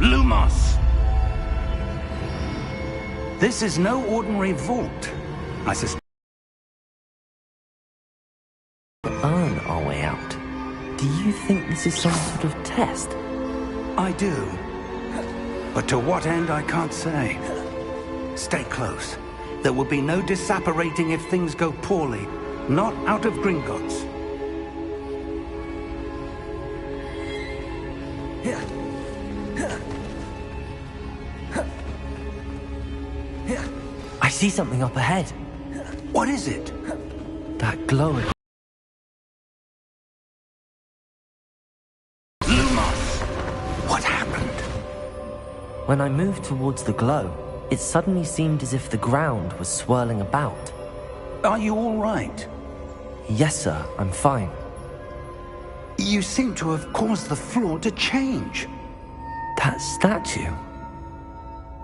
Lumos! This is no ordinary vault. I suspect. Earn our way out. Do you think this is some sort of test? I do. But to what end, I can't say. Stay close. There will be no disapparating if things go poorly. Not out of Gringotts. I see something up ahead. What is it? That glow. Lumos! What happened? When I moved towards the glow, it suddenly seemed as if the ground was swirling about. Are you all right? Yes, sir, I'm fine. You seem to have caused the floor to change. That statue?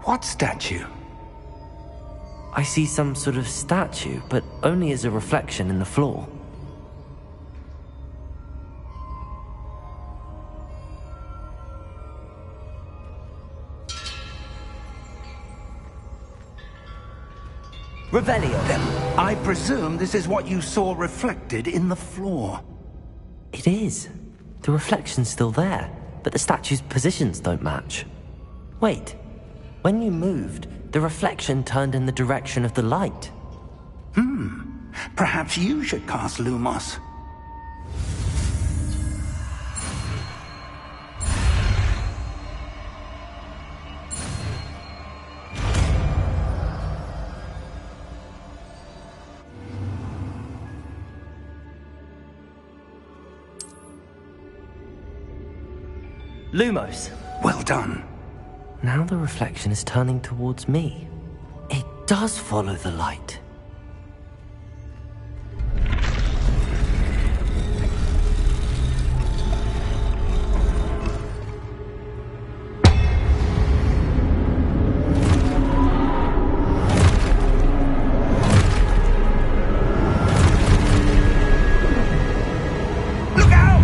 What statue? I see some sort of statue, but only as a reflection in the floor. Revelio. I presume this is what you saw reflected in the floor. It is. The reflection's still there, but the statue's positions don't match. Wait. When you moved, the reflection turned in the direction of the light. Perhaps you should cast Lumos. Lumos. Well done. Now the reflection is turning towards me. It does follow the light. Look out!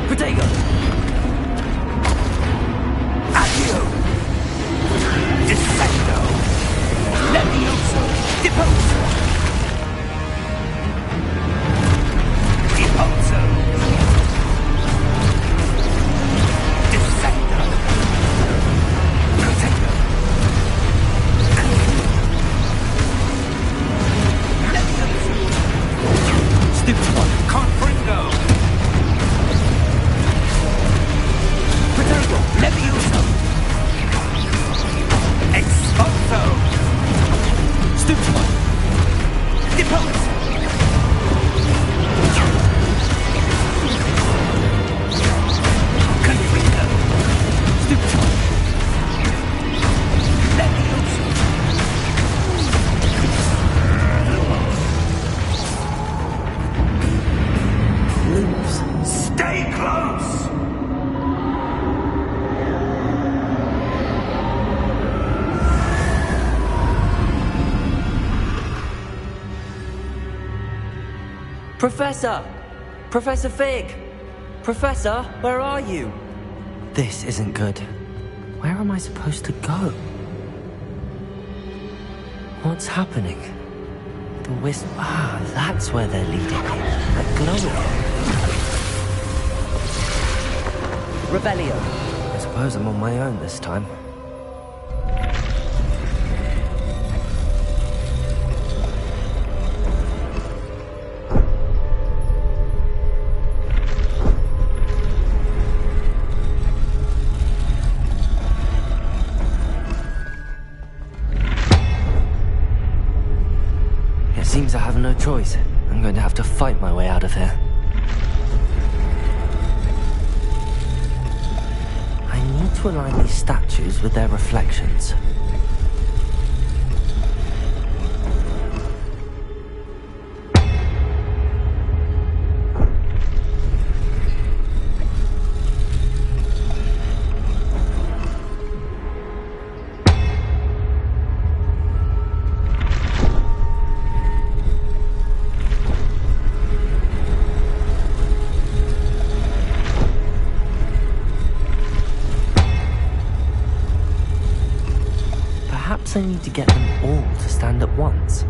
Protego! Accio! Descendo! Levioso! Deposo! Deposo! Descendo! Protego! Levioso! Stupid one! Confringo! Protego! Levioso! Expulso! Stupid one! Deposo! Confringo! Stupid one! Levioso! Lumos. Stay close! Professor! Professor Fig! Professor, where are you? This isn't good. Where am I supposed to go? What's happening? The wisp... Ah, that's where they're leading me. That glowing. Revelio. I suppose I'm on my own this time. Seems I have no choice. I'm going to have to fight my way out of here. I need to align these statues with their reflections. Perhaps I need to get them all to stand at once.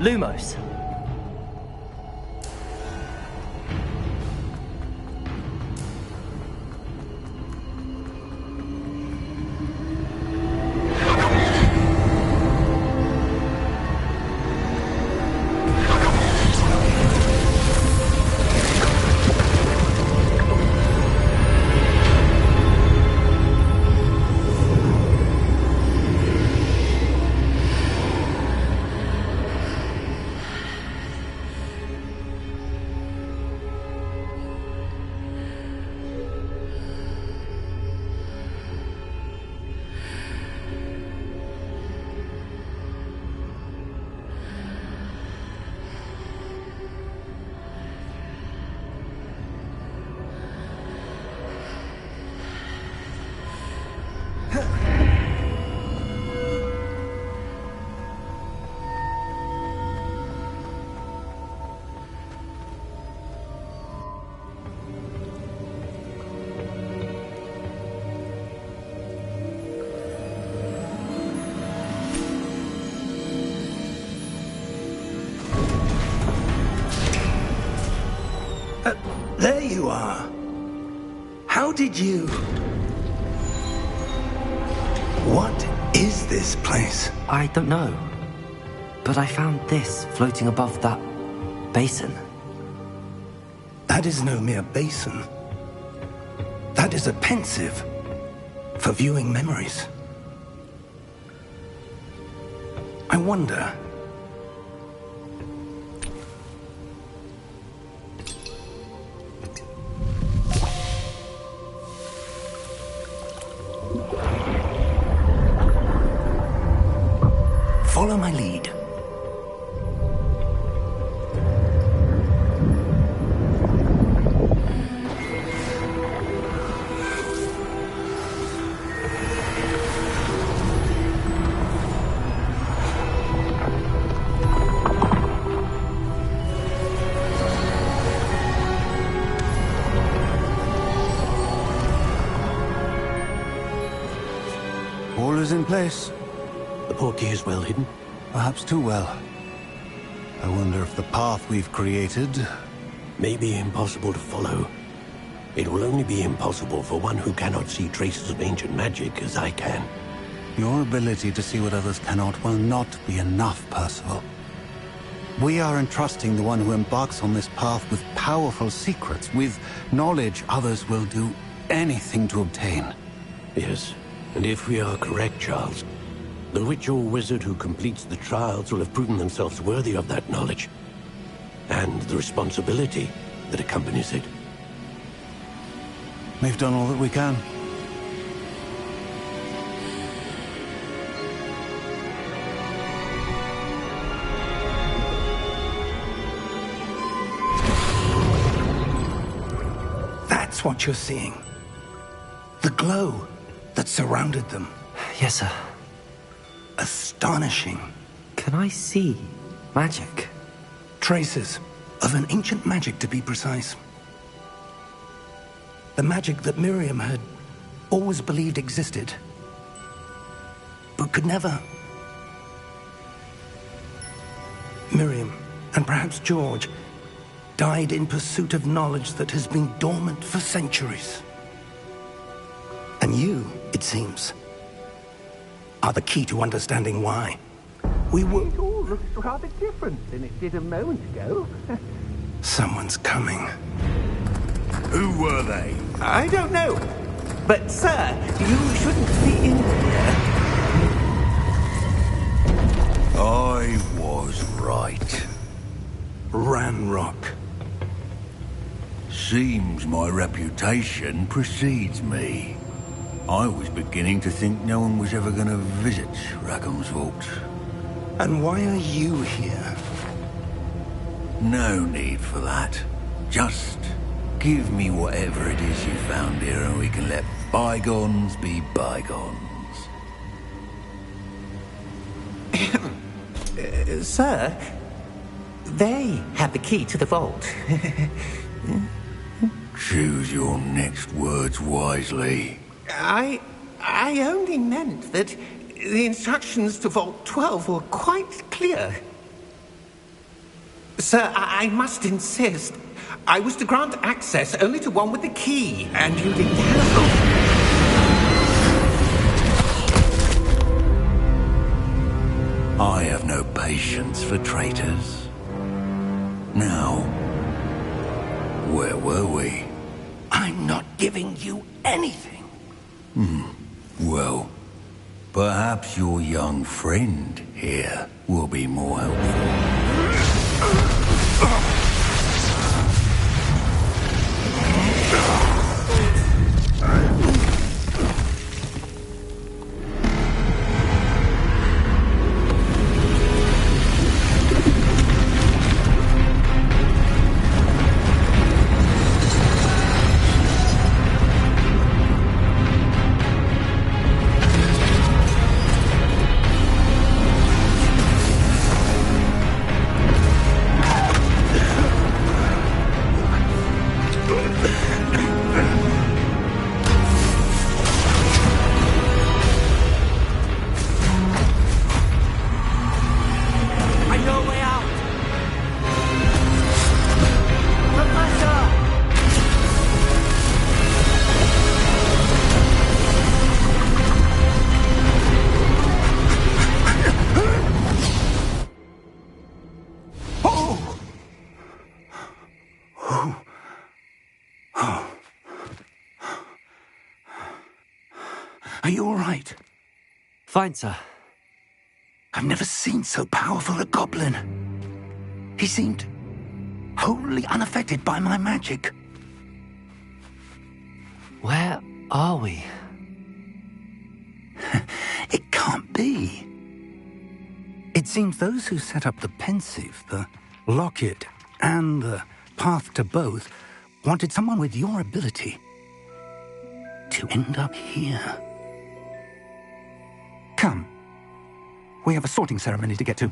Lumos. There you are. How did you... What is this place? I don't know. But I found this floating above that basin. That is no mere basin. That is a pensive for viewing memories. I wonder... Follow my lead. All is in place. The portkey is well hidden. Perhaps too well. I wonder if the path we've created... May be impossible to follow. It will only be impossible for one who cannot see traces of ancient magic as I can. Your ability to see what others cannot will not be enough, Percival. We are entrusting the one who embarks on this path with powerful secrets, with knowledge others will do anything to obtain. Yes, and if we are correct, Charles, the witch or wizard who completes the trials will have proven themselves worthy of that knowledge, and the responsibility that accompanies it. We've done all that we can. That's what you're seeing. The glow that surrounded them. Yes, sir. Astonishing. Can I see magic? Traces of an ancient magic, to be precise. The magic that Miriam had always believed existed, but could never. Miriam, and perhaps George, died in pursuit of knowledge that has been dormant for centuries. And you, it seems, are the key to understanding why. It all looks rather different than it did a moment ago. Someone's coming. Who were they? I don't know. But, sir, you shouldn't be in here. I was right. Ranrock. Seems my reputation precedes me. I was beginning to think no one was ever going to visit Rackham's Vault. And why are you here? No need for that. Just give me whatever it is you found here and we can let bygones be bygones. Sir, they have the key to the vault. Choose your next words wisely. I only meant that the instructions to Vault 12 were quite clear. Sir, I must insist. I was to grant access only to one with the key, and you didn't have. I have no patience for traitors. Now, where were we? I'm not giving you anything. Well, perhaps your young friend here will be more helpful. Are you all right? Fine, sir. I've never seen so powerful a goblin. He seemed wholly unaffected by my magic. Where are we? It can't be. It seems those who set up the pensive, the locket, and the path to both wanted someone with your ability to end up here. Come. We have a sorting ceremony to get to.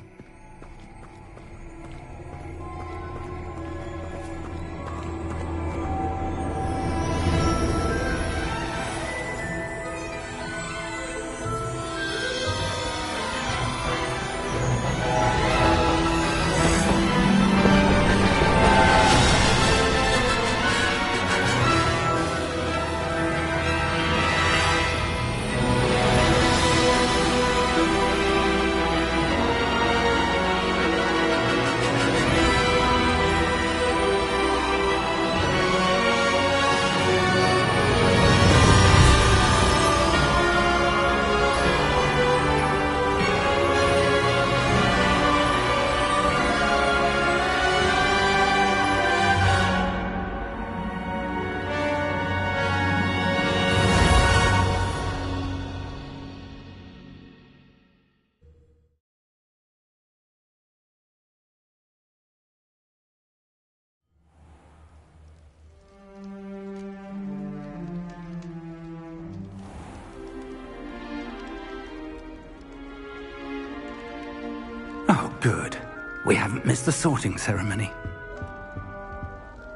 Good. We haven't missed the sorting ceremony.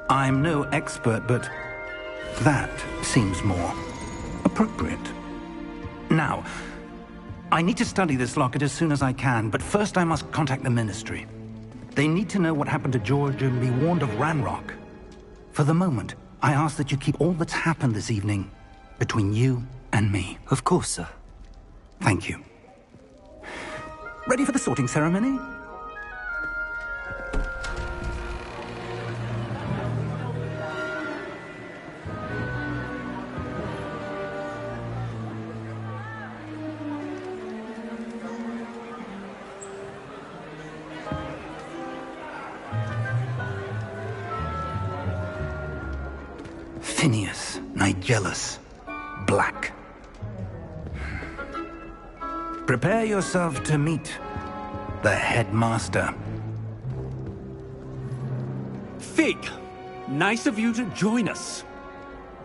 I'm no expert, but that seems more appropriate. Now, I need to study this locket as soon as I can, but first I must contact the Ministry. They need to know what happened to George and be warned of Ranrock. For the moment, I ask that you keep all that's happened this evening between you and me. Of course, sir. Thank you. Ready for the sorting ceremony? Phineas, Nigellus, Black. Prepare yourself to meet the headmaster. Fig, nice of you to join us.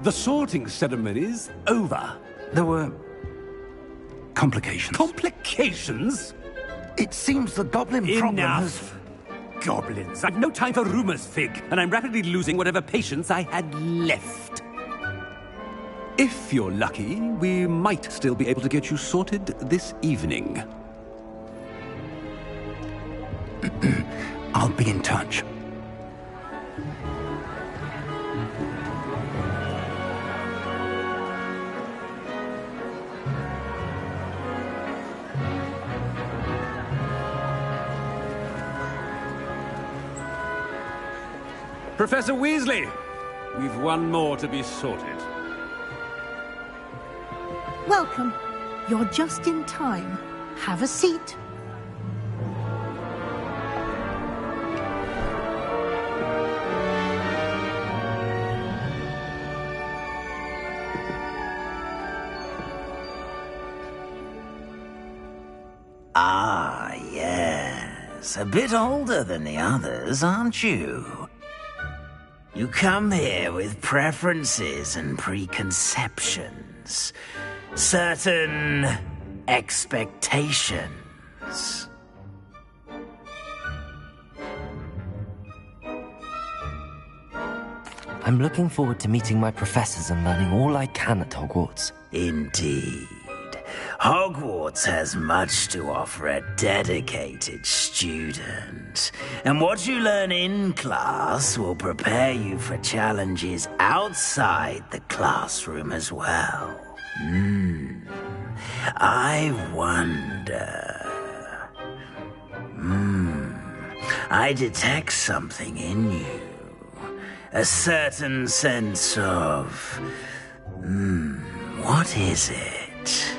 The sorting ceremony's over. There were complications. Complications? It seems the goblin problem has... Enough! Goblins. I've no time for rumors, Fig, and I'm rapidly losing whatever patience I had left. If you're lucky, we might still be able to get you sorted this evening. I'll be in touch. Professor Weasley, we've one more to be sorted. Welcome. You're just in time. Have a seat. Ah, yes. A bit older than the others, aren't you? You come here with preferences and preconceptions. Certain expectations. I'm looking forward to meeting my professors and learning all I can at Hogwarts. Indeed. Hogwarts has much to offer a dedicated student. And what you learn in class will prepare you for challenges outside the classroom as well. I wonder... I detect something in you. A certain sense of... what is it?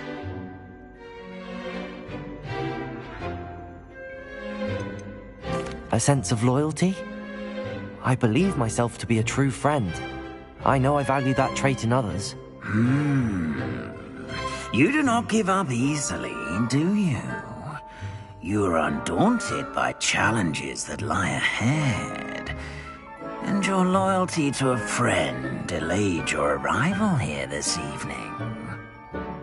A sense of loyalty? I believe myself to be a true friend. I know I value that trait in others. You do not give up easily, do you? You are undaunted by challenges that lie ahead. And your loyalty to a friend delayed your arrival here this evening.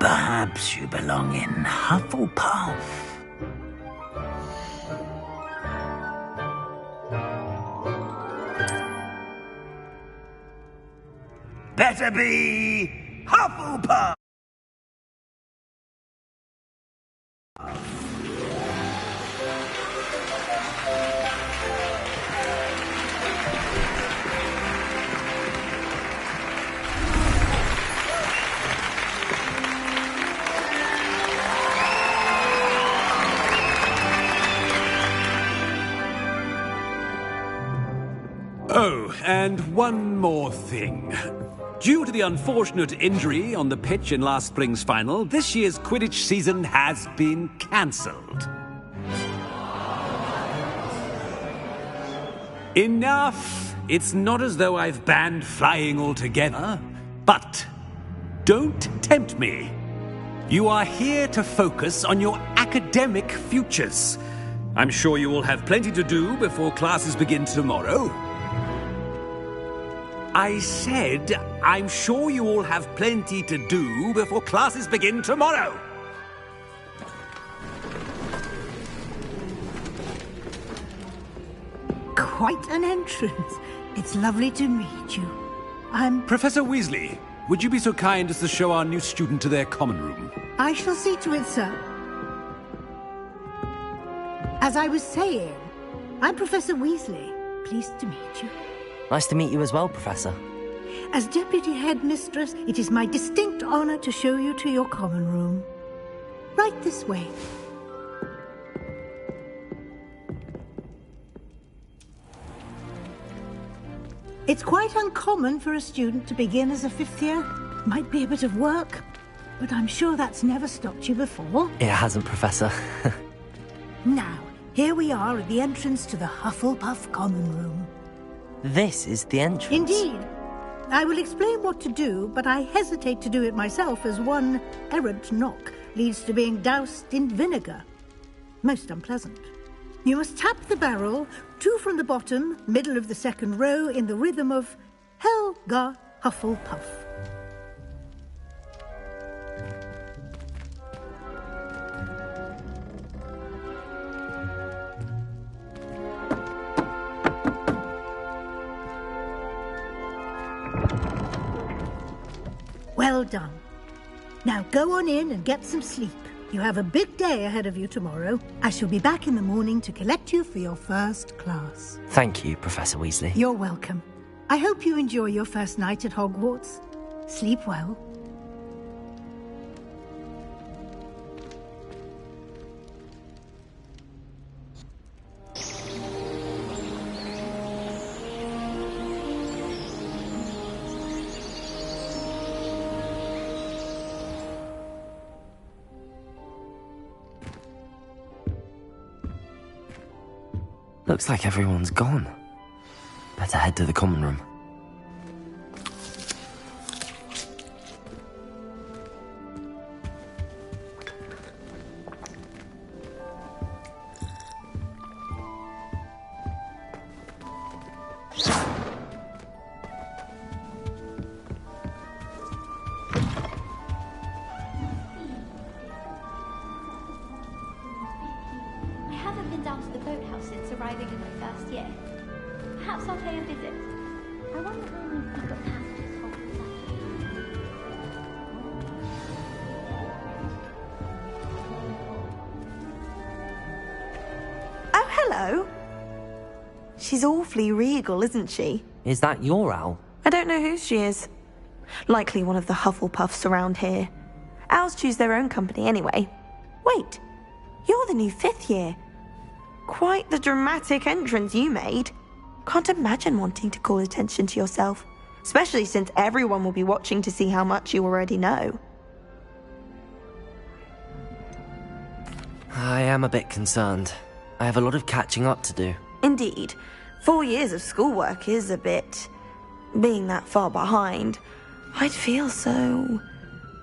Perhaps you belong in Hufflepuff. Better be Hufflepuff! Oh, and one more thing. Due to the unfortunate injury on the pitch in last spring's final, this year's Quidditch season has been cancelled. Enough! It's not as though I've banned flying altogether, but don't tempt me. You are here to focus on your academic futures. I'm sure you will have plenty to do before classes begin tomorrow. I said, I'm sure you all have plenty to do before classes begin tomorrow. quite an entrance. It's lovely to meet you. I'm... Professor Weasley, would you be so kind as to show our new student to their common room? I shall see to it, sir. As I was saying, I'm Professor Weasley. Pleased to meet you. Nice to meet you as well, Professor. As Deputy Headmistress, it is my distinct honor to show you to your common room. Right this way. It's quite uncommon for a student to begin as a fifth year. Might be a bit of work, but I'm sure that's never stopped you before. It hasn't, Professor. Now, here we are at the entrance to the Hufflepuff common room. This is the entrance. Indeed. I will explain what to do, but I hesitate to do it myself, as one errant knock leads to being doused in vinegar. Most unpleasant. You must tap the barrel, 2 from the bottom, middle of the second row, in the rhythm of Helga Hufflepuff. Well done. Now go on in and get some sleep. You have a big day ahead of you tomorrow. I shall be back in the morning to collect you for your first class. Thank you, Professor Weasley. You're welcome. I hope you enjoy your first night at Hogwarts. Sleep well. Looks like everyone's gone. Better head to the common room. Hello. She's awfully regal, isn't she? Is that your owl? I don't know who she is. Likely one of the Hufflepuffs around here. Owls choose their own company anyway. Wait, you're the new 5th year. Quite the dramatic entrance you made. Can't imagine wanting to call attention to yourself, especially since everyone will be watching to see how much you already know. I am a bit concerned. I have a lot of catching up to do. Indeed. 4 years of schoolwork is a bit... Being that far behind, I'd feel so...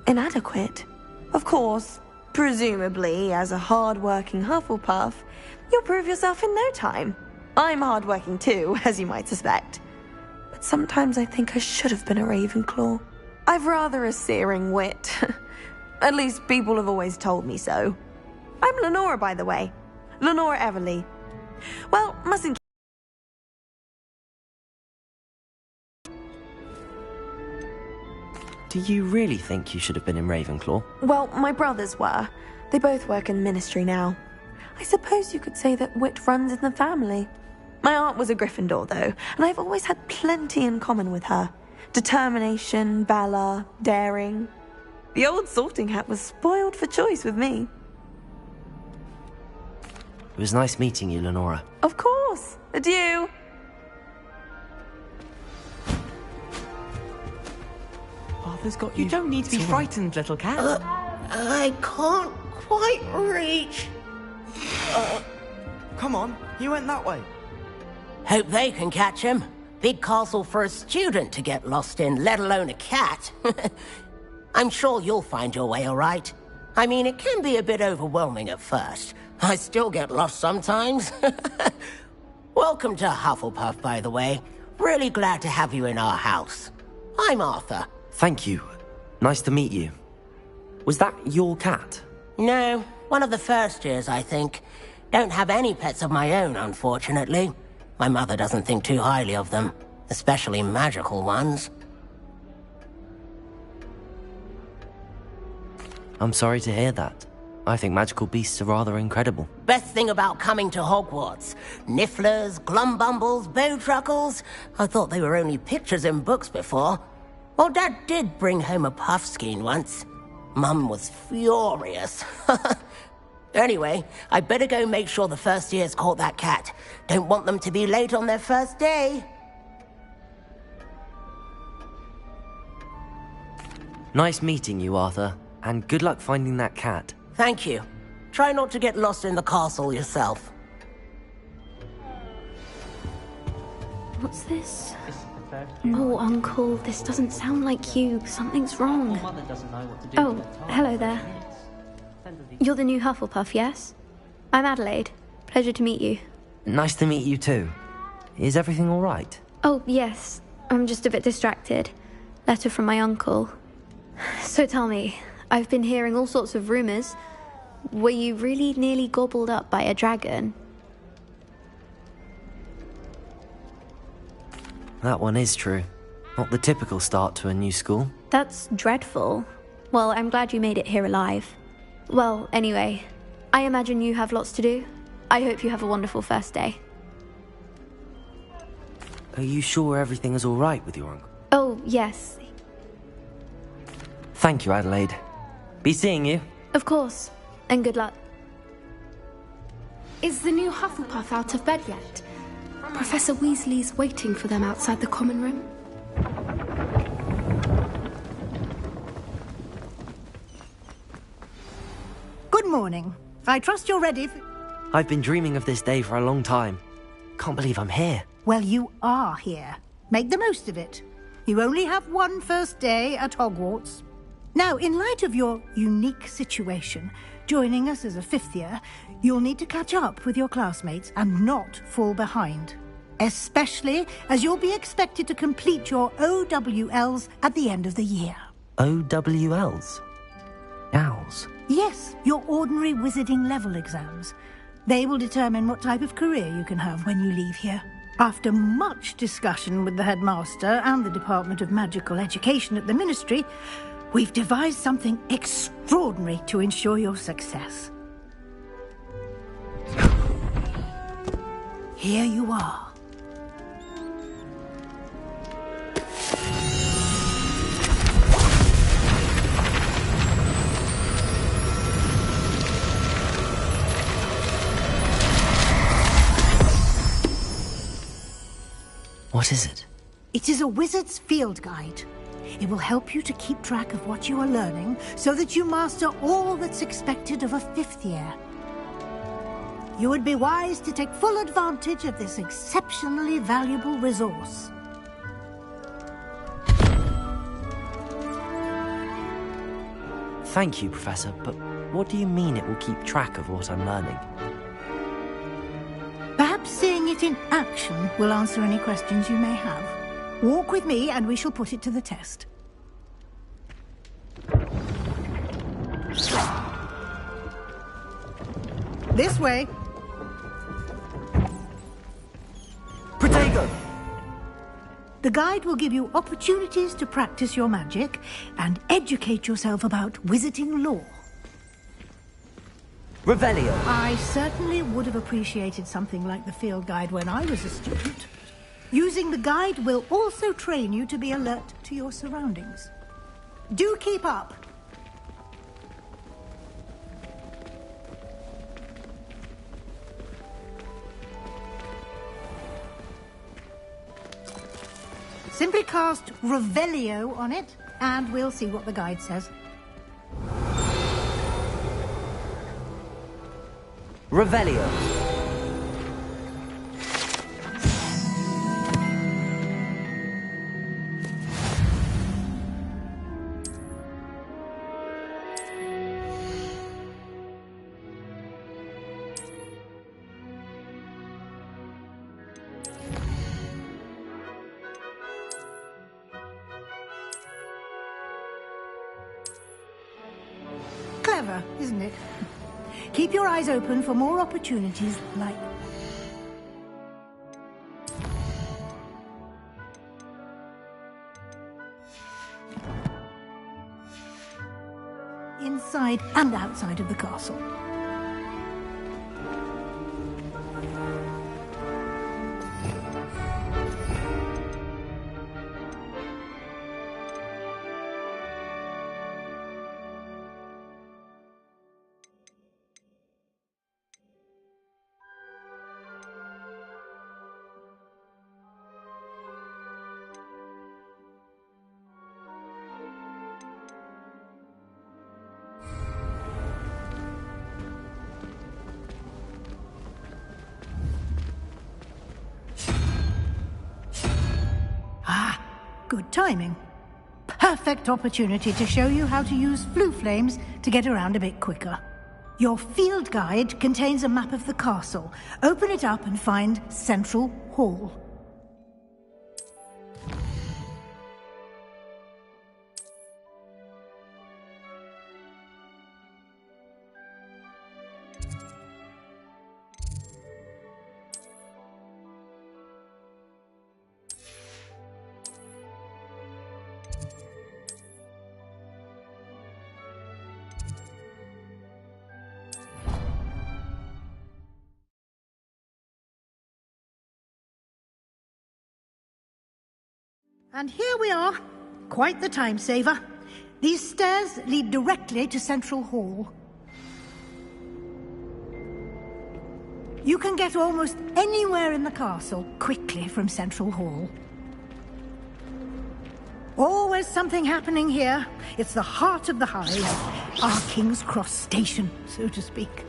inadequate. Of course, presumably, as a hard-working Hufflepuff, you'll prove yourself in no time. I'm hard-working too, as you might suspect. But sometimes I think I should have been a Ravenclaw. I've rather a searing wit. At least people have always told me so. I'm Lenora, by the way. Lenora Everly. Well, mustn't... Do you really think you should have been in Ravenclaw? Well, my brothers were. They both work in the ministry now. I suppose you could say that wit runs in the family. My aunt was a Gryffindor, though, and I've always had plenty in common with her. Determination, valor, daring. The old sorting hat was spoiled for choice with me. It was nice meeting you, Lenora. Of course. Adieu. Father's got you. You don't need to be frightened, little cat. I can't quite reach. Come on, you went that way. Hope they can catch him. Big castle for a student to get lost in, let alone a cat. I'm sure you'll find your way all right. I mean, it can be a bit overwhelming at first. I still get lost sometimes. Welcome to Hufflepuff, by the way. Really glad to have you in our house. I'm Arthur. Thank you. Nice to meet you. Was that your cat? No, one of the first years, I think. Don't have any pets of my own, unfortunately. My mother doesn't think too highly of them, especially magical ones. I'm sorry to hear that. I think magical beasts are rather incredible. Best thing about coming to Hogwarts. Nifflers, glumbumbles, bowtruckles. I thought they were only pictures in books before. Well, Dad did bring home a puffskein once. Mum was furious. Anyway, I better go make sure the first years caught that cat. Don't want them to be late on their first day. Nice meeting you, Arthur. And good luck finding that cat. Thank you. Try not to get lost in the castle yourself. What's this? Oh, Uncle, this doesn't sound like you. Something's wrong. Oh, hello there. You're the new Hufflepuff, yes? I'm Adelaide. Pleasure to meet you. Nice to meet you too. Is everything all right? Oh, yes. I'm just a bit distracted. Letter from my uncle. So tell me, I've been hearing all sorts of rumors. Were you really nearly gobbled up by a dragon? That one is true. Not the typical start to a new school. That's dreadful. Well, I'm glad you made it here alive. Well, anyway, I imagine you have lots to do. I hope you have a wonderful first day. Are you sure everything is all right with your uncle? Oh, yes. Thank you, Adelaide. Be seeing you. Of course. And good luck. Is the new Hufflepuff out of bed yet? Professor Weasley's waiting for them outside the common room. Good morning. I trust you're ready for... I've been dreaming of this day for a long time. Can't believe I'm here. Well, you are here. Make the most of it. You only have one first day at Hogwarts. Now, in light of your unique situation, joining us as a fifth year, you'll need to catch up with your classmates and not fall behind. Especially as you'll be expected to complete your OWLs at the end of the year. OWLs? Owls? Yes, your ordinary wizarding level exams. They will determine what type of career you can have when you leave here. After much discussion with the headmaster and the Department of Magical Education at the Ministry, we've devised something extraordinary to ensure your success. Here you are. What is it? It is a wizard's field guide. It will help you to keep track of what you are learning so that you master all that's expected of a fifth year. You would be wise to take full advantage of this exceptionally valuable resource. Thank you, Professor, but what do you mean it will keep track of what I'm learning? Perhaps seeing it in action will answer any questions you may have. Walk with me and we shall put it to the test. This way. Protego! The guide will give you opportunities to practice your magic and educate yourself about wizarding lore. Revelio. I certainly would have appreciated something like the field guide when I was a student. Using the guide will also train you to be alert to your surroundings. Do keep up. Simply cast Revelio on it, and we'll see what the guide says. Revelio. Clever, isn't it? Keep your eyes open for more opportunities like... inside and outside of the castle. Good timing. Perfect opportunity to show you how to use flue flames to get around a bit quicker. Your field guide contains a map of the castle. Open it up and find Central Hall. And here we are. Quite the time saver. These stairs lead directly to Central Hall. You can get almost anywhere in the castle quickly from Central Hall. Always something happening here. It's the heart of the hive, our King's Cross station, so to speak.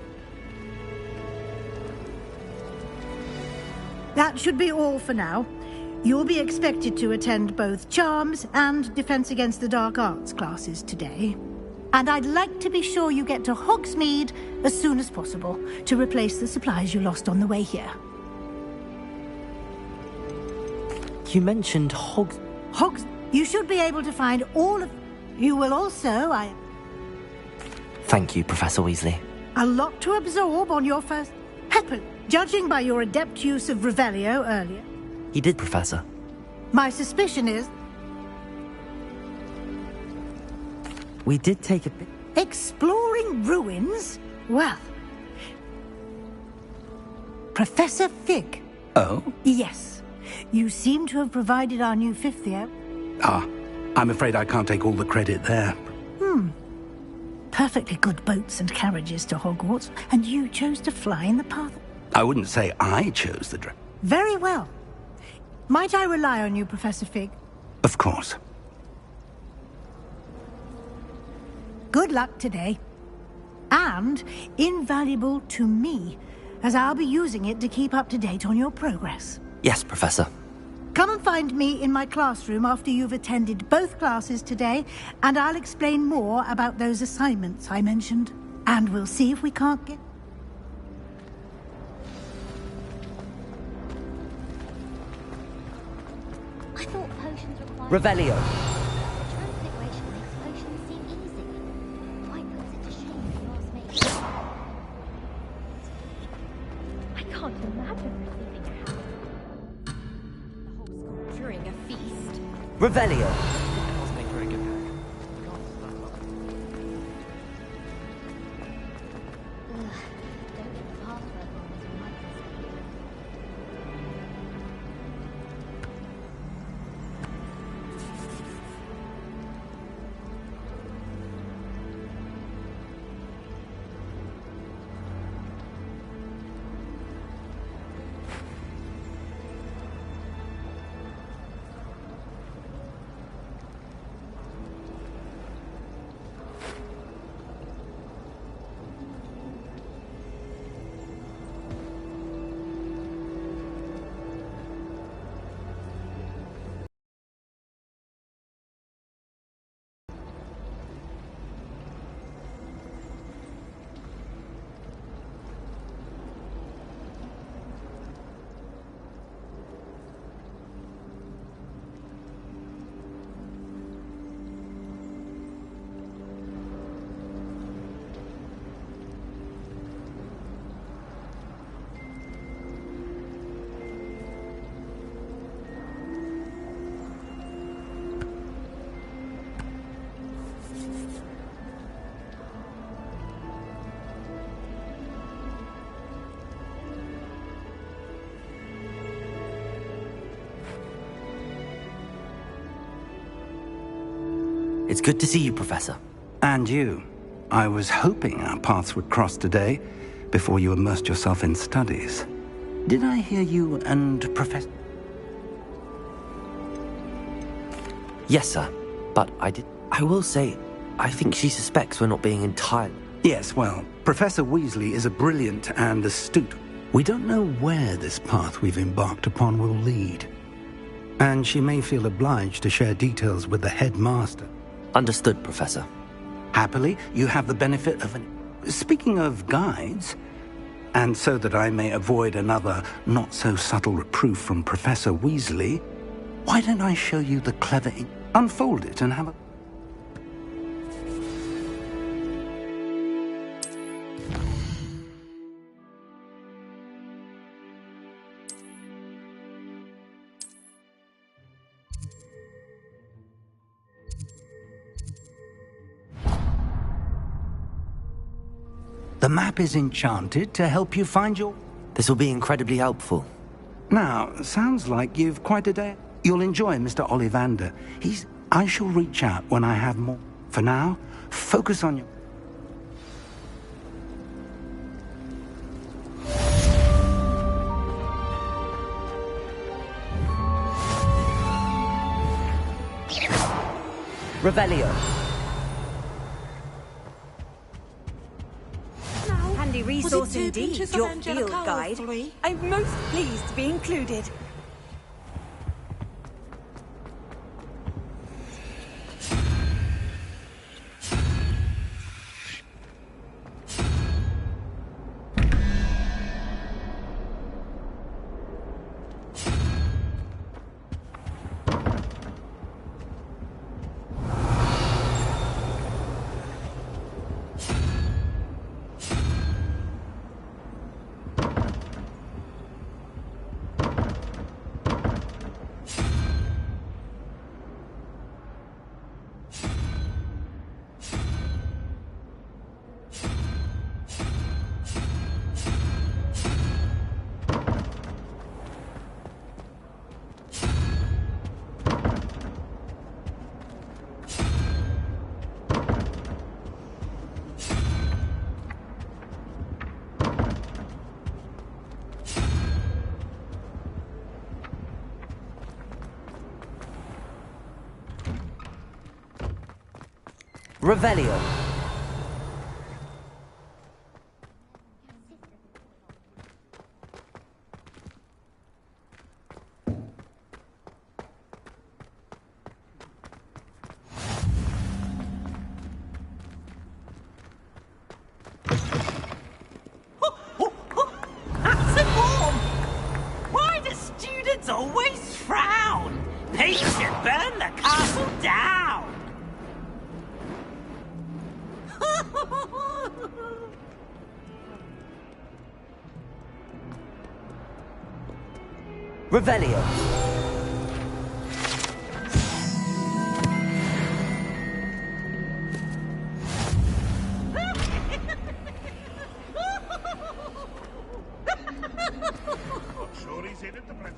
That should be all for now. You'll be expected to attend both Charms and Defense Against the Dark Arts classes today. And I'd like to be sure you get to Hogsmeade as soon as possible to replace the supplies you lost on the way here. You mentioned Hogs... You should be able to find all of... You will also, Thank you, Professor Weasley. A lot to absorb on your first... Happen. Judging by your adept use of Revelio earlier... He did, Professor. My suspicion is... We did take a bit... Exploring ruins? Well... Professor Fig. Oh? Yes. You seem to have provided our new fifth year. I'm afraid I can't take all the credit there. Perfectly good boats and carriages to Hogwarts, and you chose to fly in the path... I wouldn't say I chose the Very well. Might I rely on you, Professor Fig? Of course. Good luck today. And invaluable to me, as I'll be using it to keep up to date on your progress. Yes, Professor. Come and find me in my classroom after you've attended both classes today, and I'll explain more about those assignments I mentioned. And we'll see if we can't get... I thought potions required... Revelio. Transfiguration makes potions seem easy. Quite puts it to shame if you ask me. I can't imagine receiving a house. The whole school during a feast. Revelio. It's good to see you, Professor. And you. I was hoping our paths would cross today, before you immersed yourself in studies. Did I hear you and Professor... Yes, sir. But I will say, I think she suspects we're not being entirely... Yes, well, Professor Weasley is a brilliant and astute. We don't know where this path we've embarked upon will lead. And she may feel obliged to share details with the headmaster. Understood, Professor. Happily, you have the benefit of an... Speaking of guides, and so that I may avoid another not-so-subtle reproof from Professor Weasley, why don't I show you the clever... Unfold it and have a... The map is enchanted to help you find your... This will be incredibly helpful. Now, sounds like you've quite a day. You'll enjoy Mr. Ollivander. I shall reach out when I have more. For now, focus on your... Revelio. Handy resource indeed, your field guide. I'm most pleased to be included. Revelio. That's a form! Why do students always frown? They should burn the castle down! Revelio. Sure he's in at the present.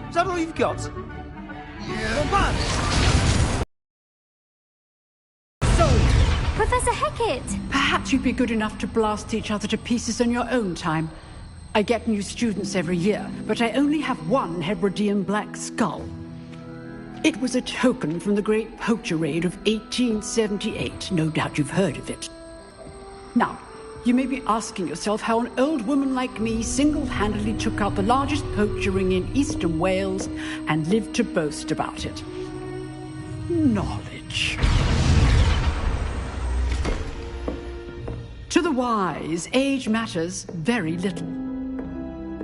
Is that all you've got? Yeah. Professor Hecat! Perhaps you'd be good enough to blast each other to pieces in your own time. I get new students every year, but I only have one Hebridean black skull. It was a token from the Great Poacher Raid of 1878. No doubt you've heard of it. Now, You may be asking yourself how an old woman like me single-handedly took out the largest poacher ring in eastern Wales and lived to boast about it. Knowledge. To the wise, age matters very little.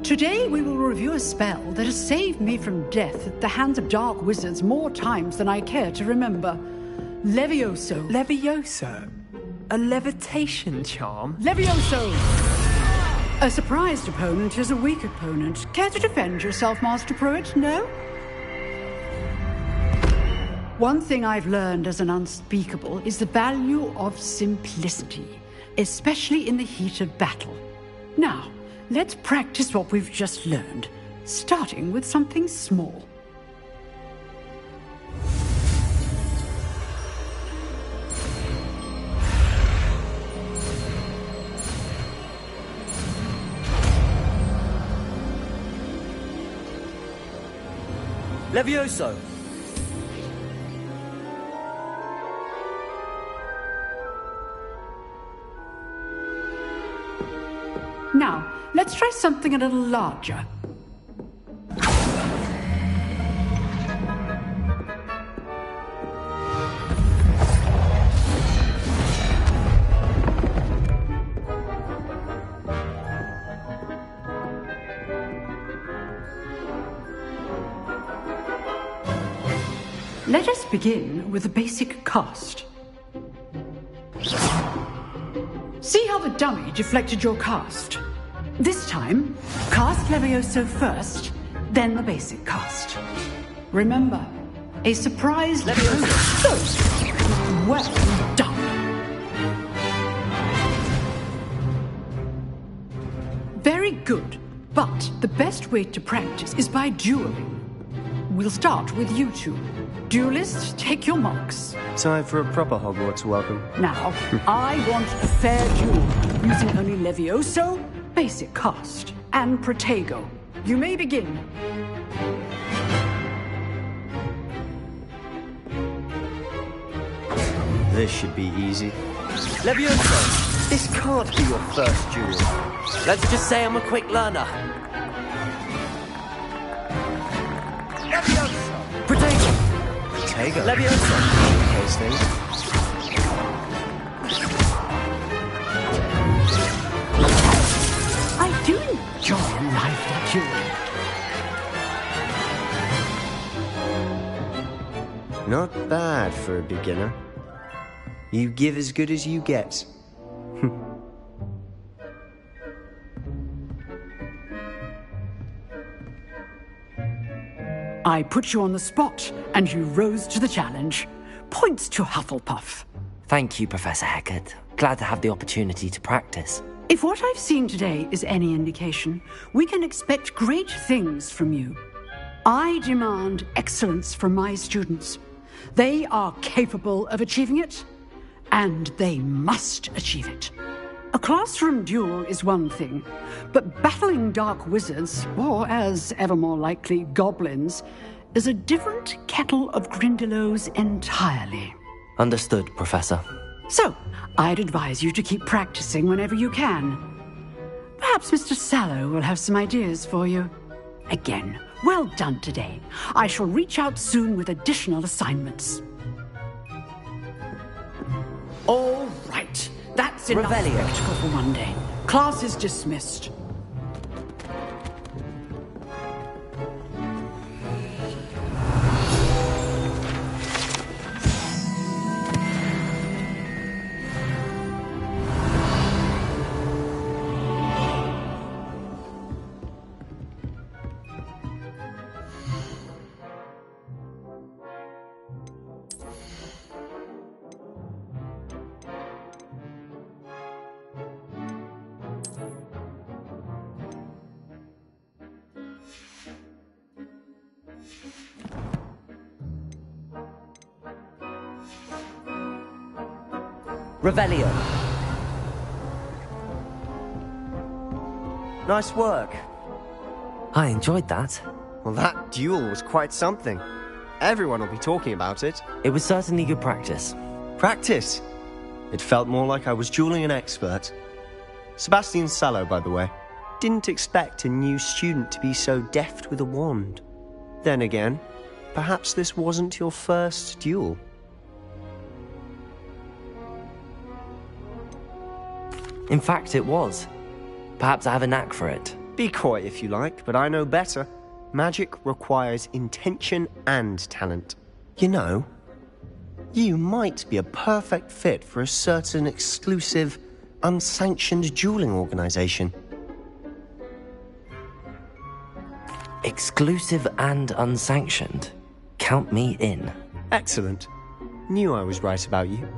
Today we will review a spell that has saved me from death at the hands of dark wizards more times than I care to remember. Levioso. Levioso? A levitation charm? Levioso! A surprised opponent is a weak opponent. Care to defend yourself, Master Pruitt? No? One thing I've learned as an unspeakable is the value of simplicity, especially in the heat of battle. Now, let's practice what we've just learned, starting with something small. Levioso! Now, let's try something a little larger. Let us begin with the basic cast. See how the dummy deflected your cast? This time, cast Levioso first, then the basic cast. Remember, a surprise Levioso. Well done. Very good, but the best way to practice is by dueling. We'll start with you two. Duelists, take your marks. Time for a proper Hogwarts welcome. Now, I want a fair duel, using only Levioso, basic cast, and Protego. You may begin. This should be easy. Levioso, this can't be your first duel. Let's just say I'm a quick learner. Levioso! Protego! Protego? Levioso! Those things. I do enjoy a lively duel. Not bad for a beginner. You give as good as you get. I put you on the spot, and you rose to the challenge. Points to Hufflepuff. Thank you, Professor Hecat. Glad to have the opportunity to practice. If what I've seen today is any indication, we can expect great things from you. I demand excellence from my students. They are capable of achieving it, and they must achieve it. A classroom duel is one thing, but battling dark wizards, or as ever more likely, goblins, is a different kettle of Grindylows entirely. Understood, Professor. So, I'd advise you to keep practicing whenever you can. Perhaps Mr. Sallow will have some ideas for you. Again, well done today. I shall reach out soon with additional assignments. All right. That's enough spectacle for one day. Class is dismissed. Revelio. Nice work. I enjoyed that. Well, that duel was quite something. Everyone will be talking about it. It was certainly good practice. Practice? It felt more like I was dueling an expert. Sebastian Sallow, by the way. Didn't expect a new student to be so deft with a wand. Then again, perhaps this wasn't your first duel. In fact, it was. Perhaps I have a knack for it. Be coy if you like, but I know better. Magic requires intention and talent. You know, you might be a perfect fit for a certain exclusive, unsanctioned dueling organization. Exclusive and unsanctioned? Count me in. Excellent. Knew I was right about you.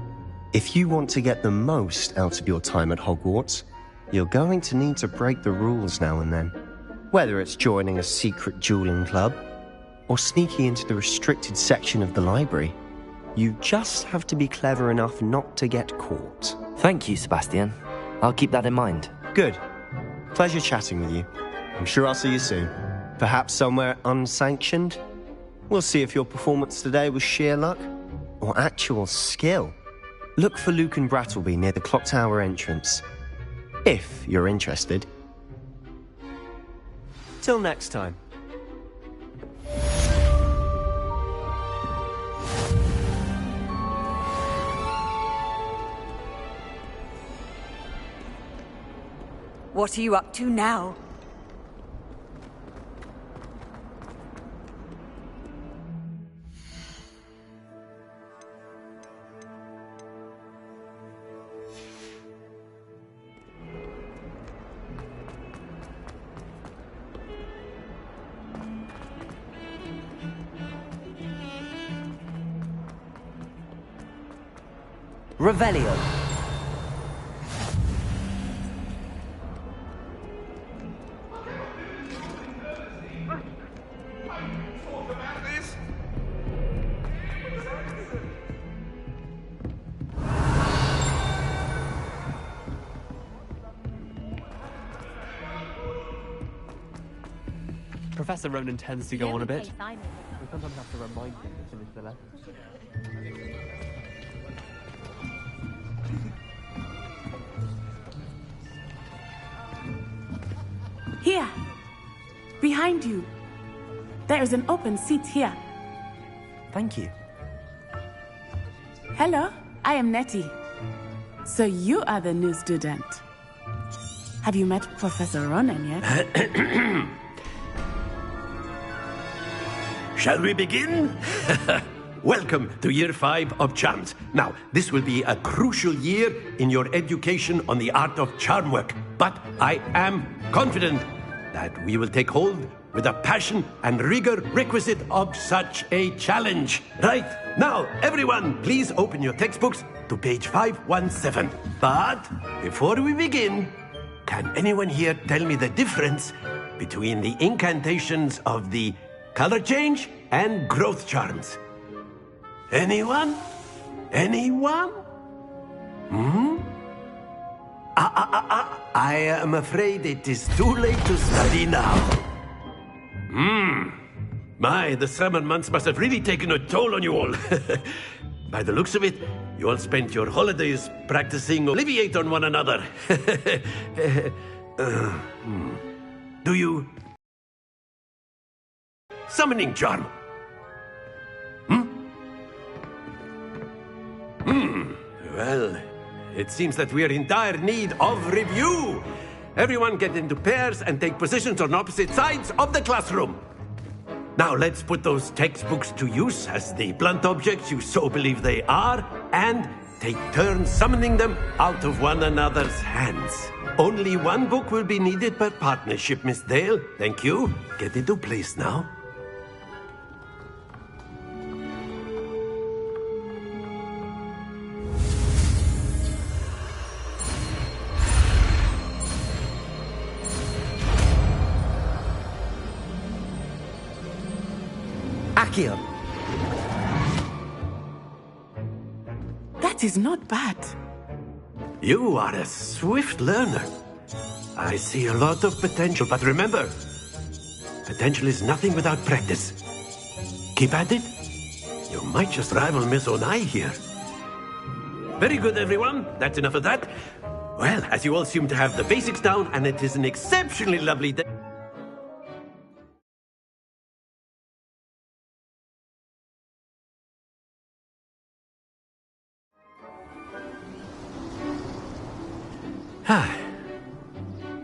If you want to get the most out of your time at Hogwarts, you're going to need to break the rules now and then. Whether it's joining a secret dueling club, or sneaking into the restricted section of the library, you just have to be clever enough not to get caught. Thank you, Sebastian. I'll keep that in mind. Good. Pleasure chatting with you. I'm sure I'll see you soon. Perhaps somewhere unsanctioned? We'll see if your performance today was sheer luck or actual skill. Look for Luke and Brattleby near the clock tower entrance, if you're interested. Till next time. What are you up to now? Revelio. Professor Ronan tends to go on a bit. We sometimes have to remind him to finish the lesson. Here, behind you. There is an open seat here. Thank you. Hello, I am Nettie. So you are the new student. Have you met Professor Ronan yet? Shall we begin? Welcome to Year 5 of Charms. Now, this will be a crucial year in your education on the art of charm work. But I am confident that we will take hold with the passion and rigor requisite of such a challenge. Right, now, everyone, please open your textbooks to page 517. But before we begin, can anyone here tell me the difference between the incantations of the color change and growth charms? Anyone? Anyone? I am afraid it is too late to study now. My, the summer months must have really taken a toll on you all. By the looks of it, you all spent your holidays practicing Alleviate on one another. Do you? Summoning charm. Well, it seems that we are in dire need of review. Everyone get into pairs and take positions on opposite sides of the classroom. Now let's put those textbooks to use as the blunt objects you so believe they are, and take turns summoning them out of one another's hands. Only one book will be needed per partnership, Miss Dale. Thank you. Get into place now. Accio. That is not bad. You are a swift learner. I see a lot of potential, but remember, potential is nothing without practice. Keep at it. You might just rival Miss Onai here. Very good, everyone. That's enough of that. Well, as you all seem to have the basics down, and it is an exceptionally lovely day.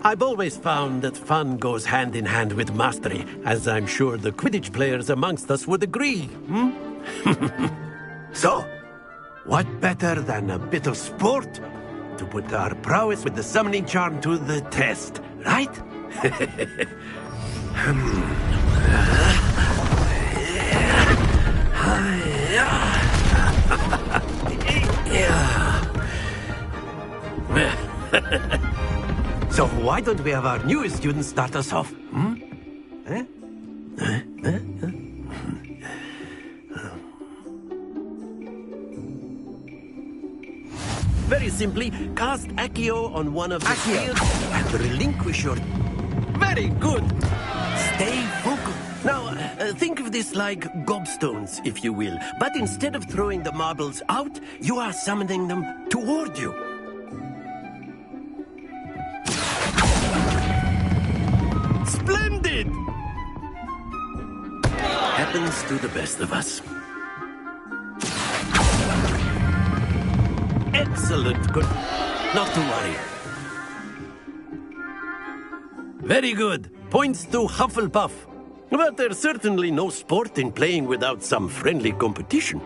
I've always found that fun goes hand in hand with mastery, as I'm sure the Quidditch players amongst us would agree. So, what better than a bit of sport to put our prowess with the summoning charm to the test, right? So why don't we have our newest student start us off? Very simply, cast Accio on one of the shields and relinquish your... Very good! Stay focused. Now, think of this like gobstones, if you will. But instead of throwing the marbles out, you are summoning them toward you. Splendid! Happens to the best of us. Excellent. Good. Not to worry. Very good. Points to Hufflepuff. But there's certainly no sport in playing without some friendly competition.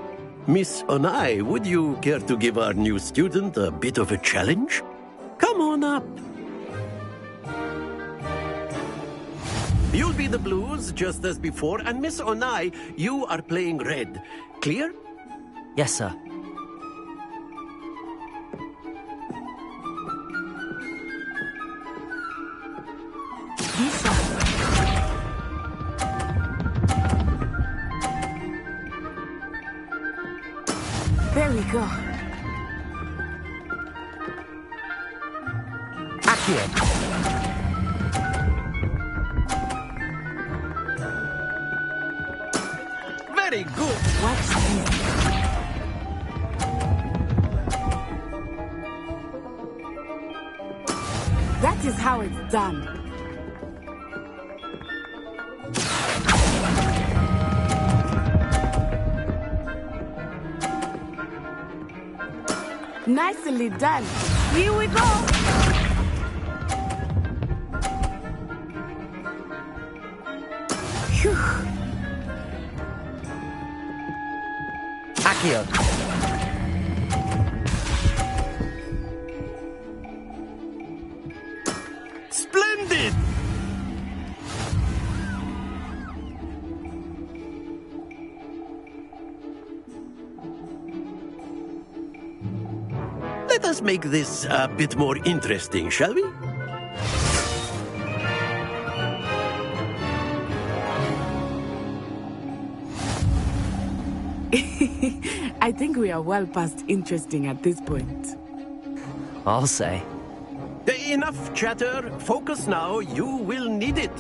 Miss Onai, would you care to give our new student a bit of a challenge? Come on up. You'll be the blues, just as before, and Miss Onai, you are playing red. Clear? Yes, sir. There we go. Accio. Very good. Watch this. That is how it's done. Nicely done. Here we go. Phew. Accio. Splendid! Let us make this a bit more interesting, shall we? I think we are well past interesting at this point. I'll say. Enough chatter. Focus now. You will need it.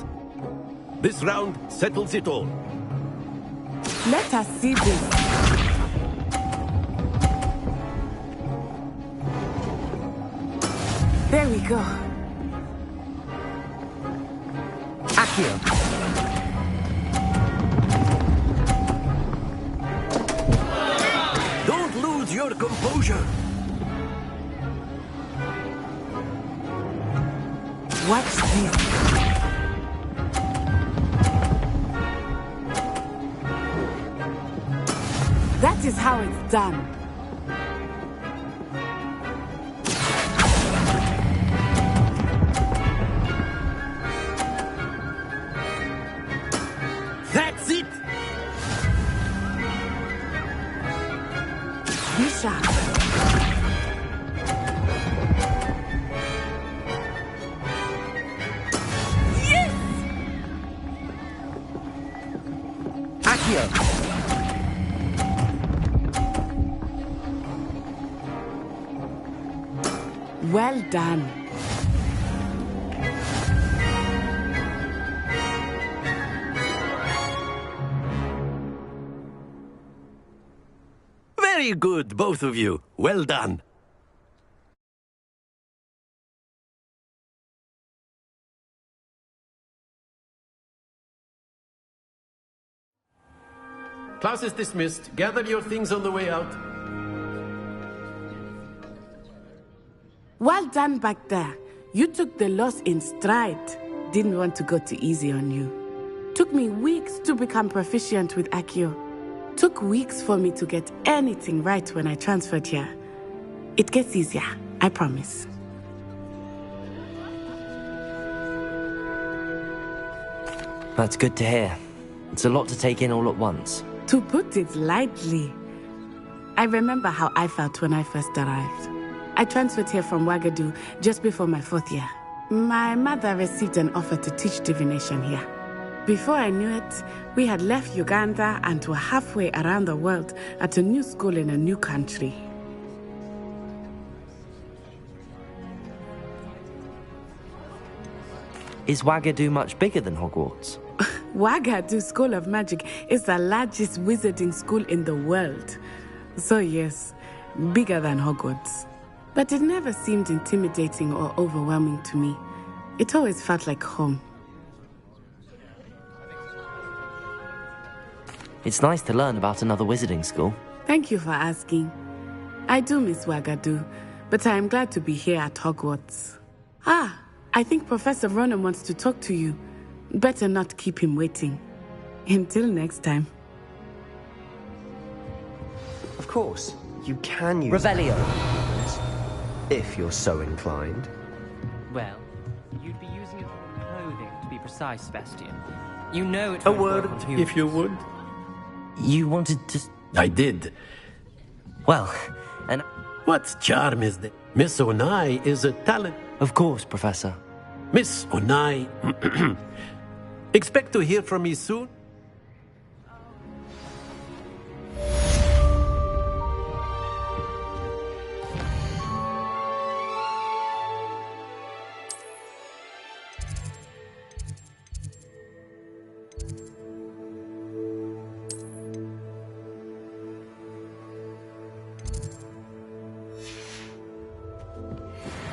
This round settles it all. Let us see this. There we go. Accio. Don't lose your composure. Watch this. That is how it's done. That's it! Be sharp. Yes! Accio. Well done. Very good, both of you. Well done. Class is dismissed. Gather your things on the way out. Well done back there. You took the loss in stride. Didn't want to go too easy on you. Took me weeks to become proficient with Accio. Took weeks for me to get anything right when I transferred here. It gets easier, I promise. That's good to hear. It's a lot to take in all at once. To put it lightly, I remember how I felt when I first arrived. I transferred here from Ouagadougou just before my 4th year. My mother received an offer to teach divination here. Before I knew it, we had left Uganda and were halfway around the world at a new school in a new country. Is Ouagadougou much bigger than Hogwarts? Ouagadougou School of Magic is the largest wizarding school in the world. So yes, bigger than Hogwarts. But it never seemed intimidating or overwhelming to me. It always felt like home. It's nice to learn about another wizarding school. Thank you for asking. I do miss Ouagadougou, but I am glad to be here at Hogwarts. Ah, I think Professor Ronan wants to talk to you. Better not keep him waiting. Until next time. Of course, you can use... Revelio! If you're so inclined. Well, you'd be using it on clothing, to be precise, Sebastian. You know it A won't word, work on humans. if you would. You wanted to... I did. Well, and... What charm is that? Miss Onai is a talent. Of course, Professor. Miss Onai... Expect to hear from me soon?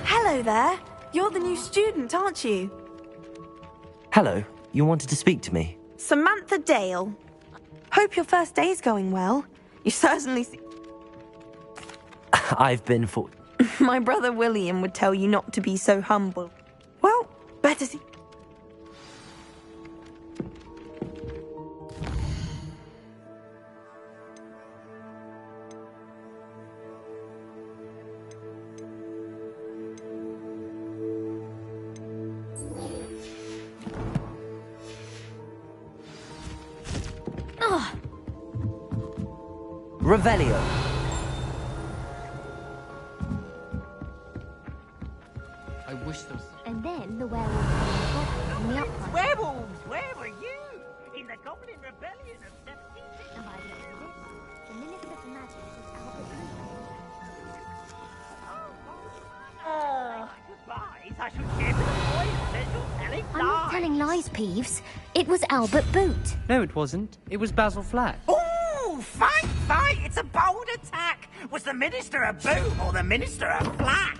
Hello there. You're the new student, aren't you? Hello. You wanted to speak to me? Samantha Dale. Hope your first day's going well. You certainly I've been for... My brother William would tell you not to be so humble. Well, better see... Revelio. I wish there was... And then the werewolves came in the upright. Werewolves, where were you? In the Goblin Rebellion of 17... And by the end of it, the Minister for Magic was Albert Oh, goodbyes. I shall share with the boys that you're telling lies. I'm not telling lies, Peeves. It was Albert Boot. No, it wasn't. It was Basil Flack. Oh, fight, fight! It's a bold attack! Was the Minister a boot or the Minister a flack?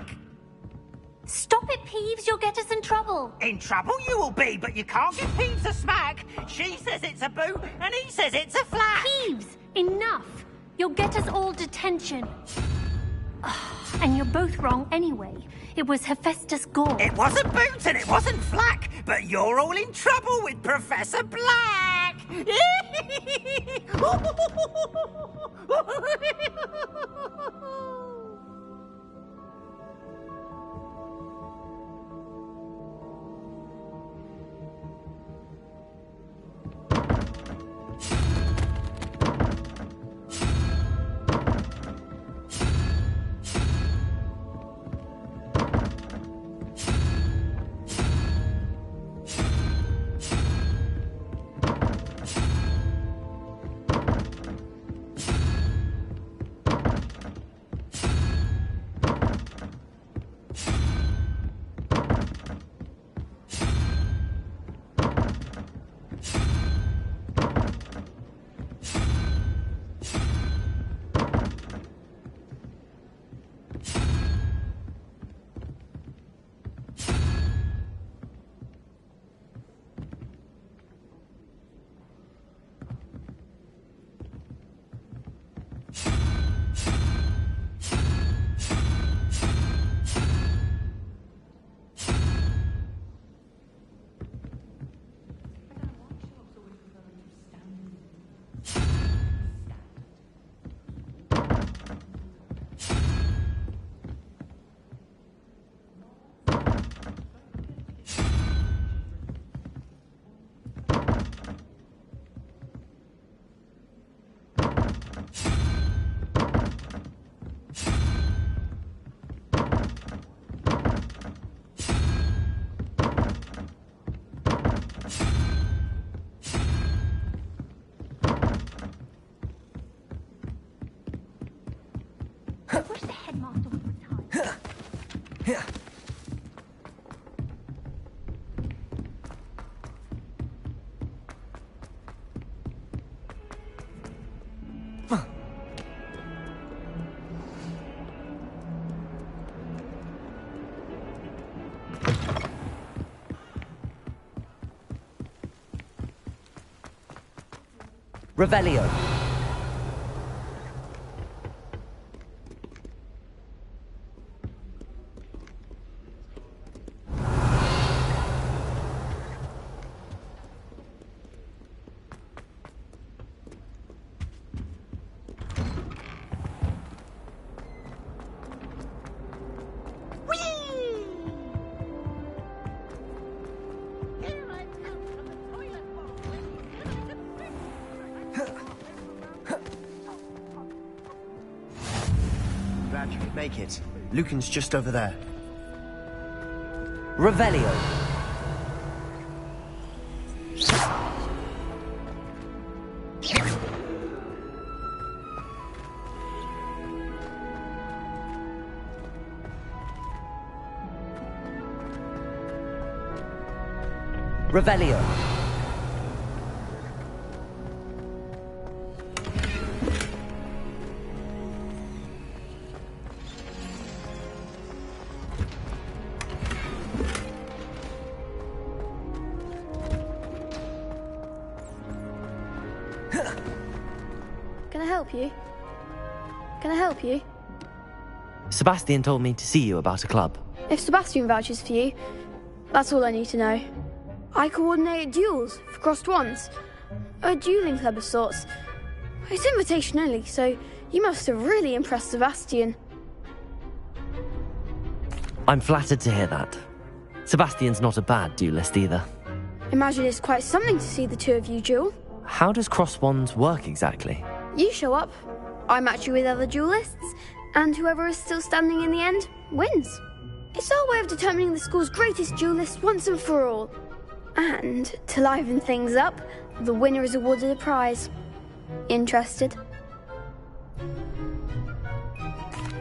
Stop it, Peeves. You'll get us in trouble. In trouble you will be, but you can't get Peeves a smack. She says it's a boot, and he says it's a flack. Peeves, enough. You'll get us all detention. And you're both wrong anyway. It was Hephaestus Gore. It wasn't boot and it wasn't flack, but you're all in trouble with Professor Black. Revelio. Glad you could make it. Lucan's just over there. Revelio. Revelio. Can I help you? Can I help you? Sebastian told me to see you about a club. If Sebastian vouches for you, that's all I need to know. I coordinate duels for crossed wands. A dueling club of sorts. It's invitation only, so you must have really impressed Sebastian. I'm flattered to hear that. Sebastian's not a bad duelist either. Imagine it's quite something to see the two of you duel. How does cross wands work exactly? You show up, I match you with other duelists, and whoever is still standing in the end wins. It's our way of determining the school's greatest duelist once and for all. And, to liven things up, the winner is awarded a prize. Interested?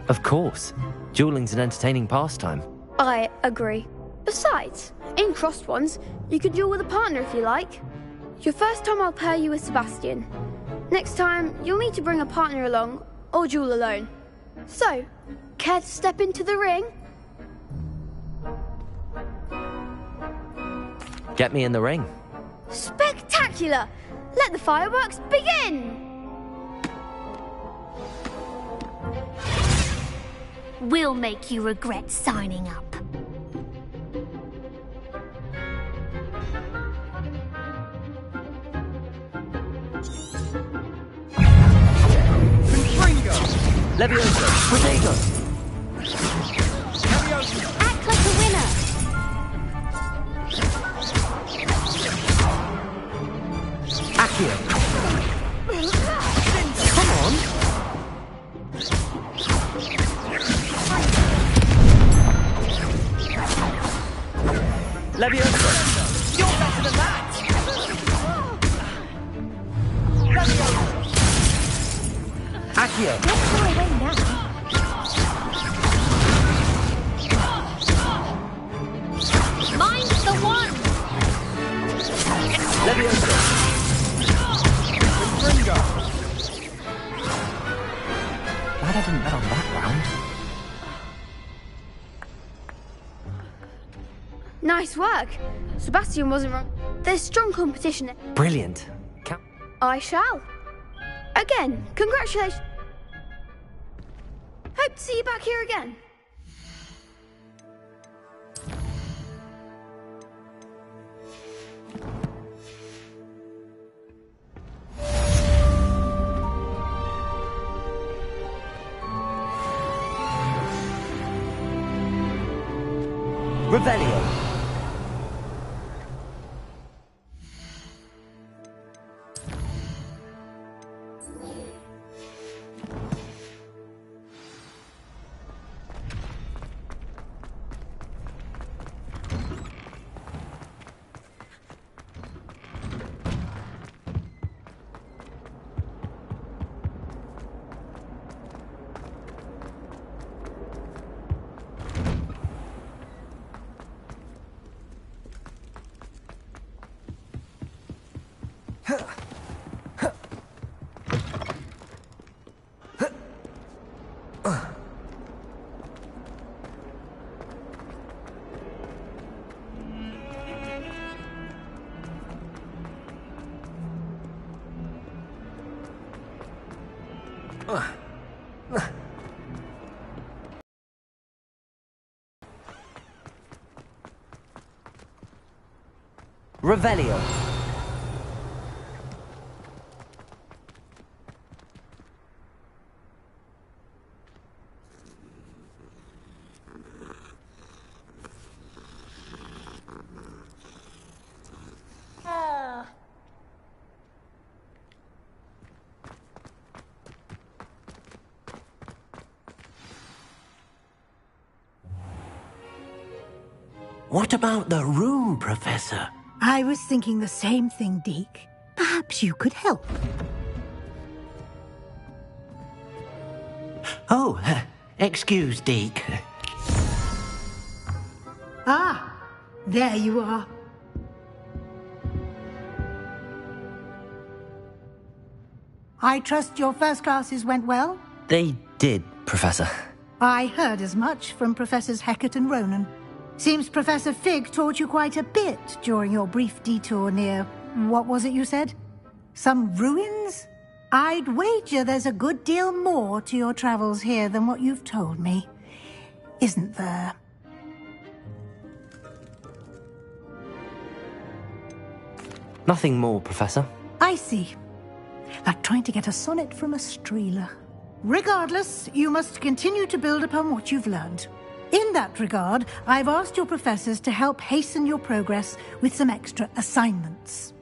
Of course. Dueling's an entertaining pastime. I agree. Besides, in crossed ones, you can duel with a partner if you like. Your first time I'll pair you with Sebastian. Next time, you'll need to bring a partner along, or duel alone. So, care to step into the ring? Get me in the ring. Spectacular! Let the fireworks begin! We'll make you regret signing up. Levioso! Protego! Act like a winner! Accio! Come on! Levioso! You're better than that! Accio! Don't go away now. Mine's the one! Levioso! Glad I didn't bet on that round. Nice work. Sebastian wasn't wrong. There's strong competition. Brilliant. I shall. Again, congratulations. Hope to see you back here again. Revelio! Revelio. What about the room, Professor? I was thinking the same thing, Deke. Perhaps you could help. Oh, excuse, Deke. Ah, there you are. I trust your first classes went well? They did, Professor. I heard as much from Professors Hecat and Ronan. Seems Professor Fig taught you quite a bit during your brief detour near... what was it you said? Some ruins? I'd wager there's a good deal more to your travels here than what you've told me. Isn't there? Nothing more, Professor. I see. Like trying to get a sonnet from a streeler. Regardless, you must continue to build upon what you've learned. In that regard, I've asked your professors to help hasten your progress with some extra assignments.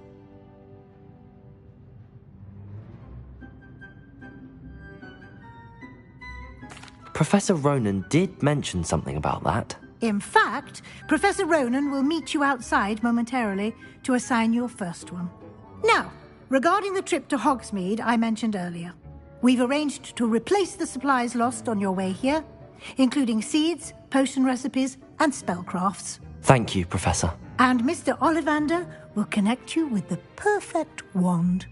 Professor Ronan did mention something about that. In fact, Professor Ronan will meet you outside momentarily to assign your first one. Now, regarding the trip to Hogsmeade I mentioned earlier, we've arranged to replace the supplies lost on your way here, including seeds, potion recipes, and spellcrafts. Thank you, Professor. And Mr. Ollivander will connect you with the perfect wand.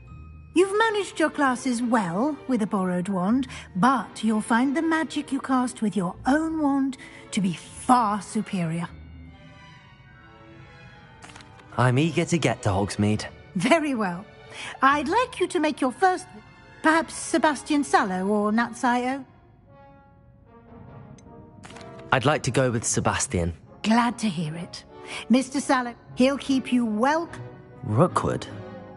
You've managed your classes well with a borrowed wand, but you'll find the magic you cast with your own wand to be far superior. I'm eager to get to Hogsmeade. Very well. I'd like you to make your first... perhaps Sebastian Sallow or Natsio? I'd like to go with Sebastian. Glad to hear it. Mr. Sallow, he'll keep you well... Rookwood?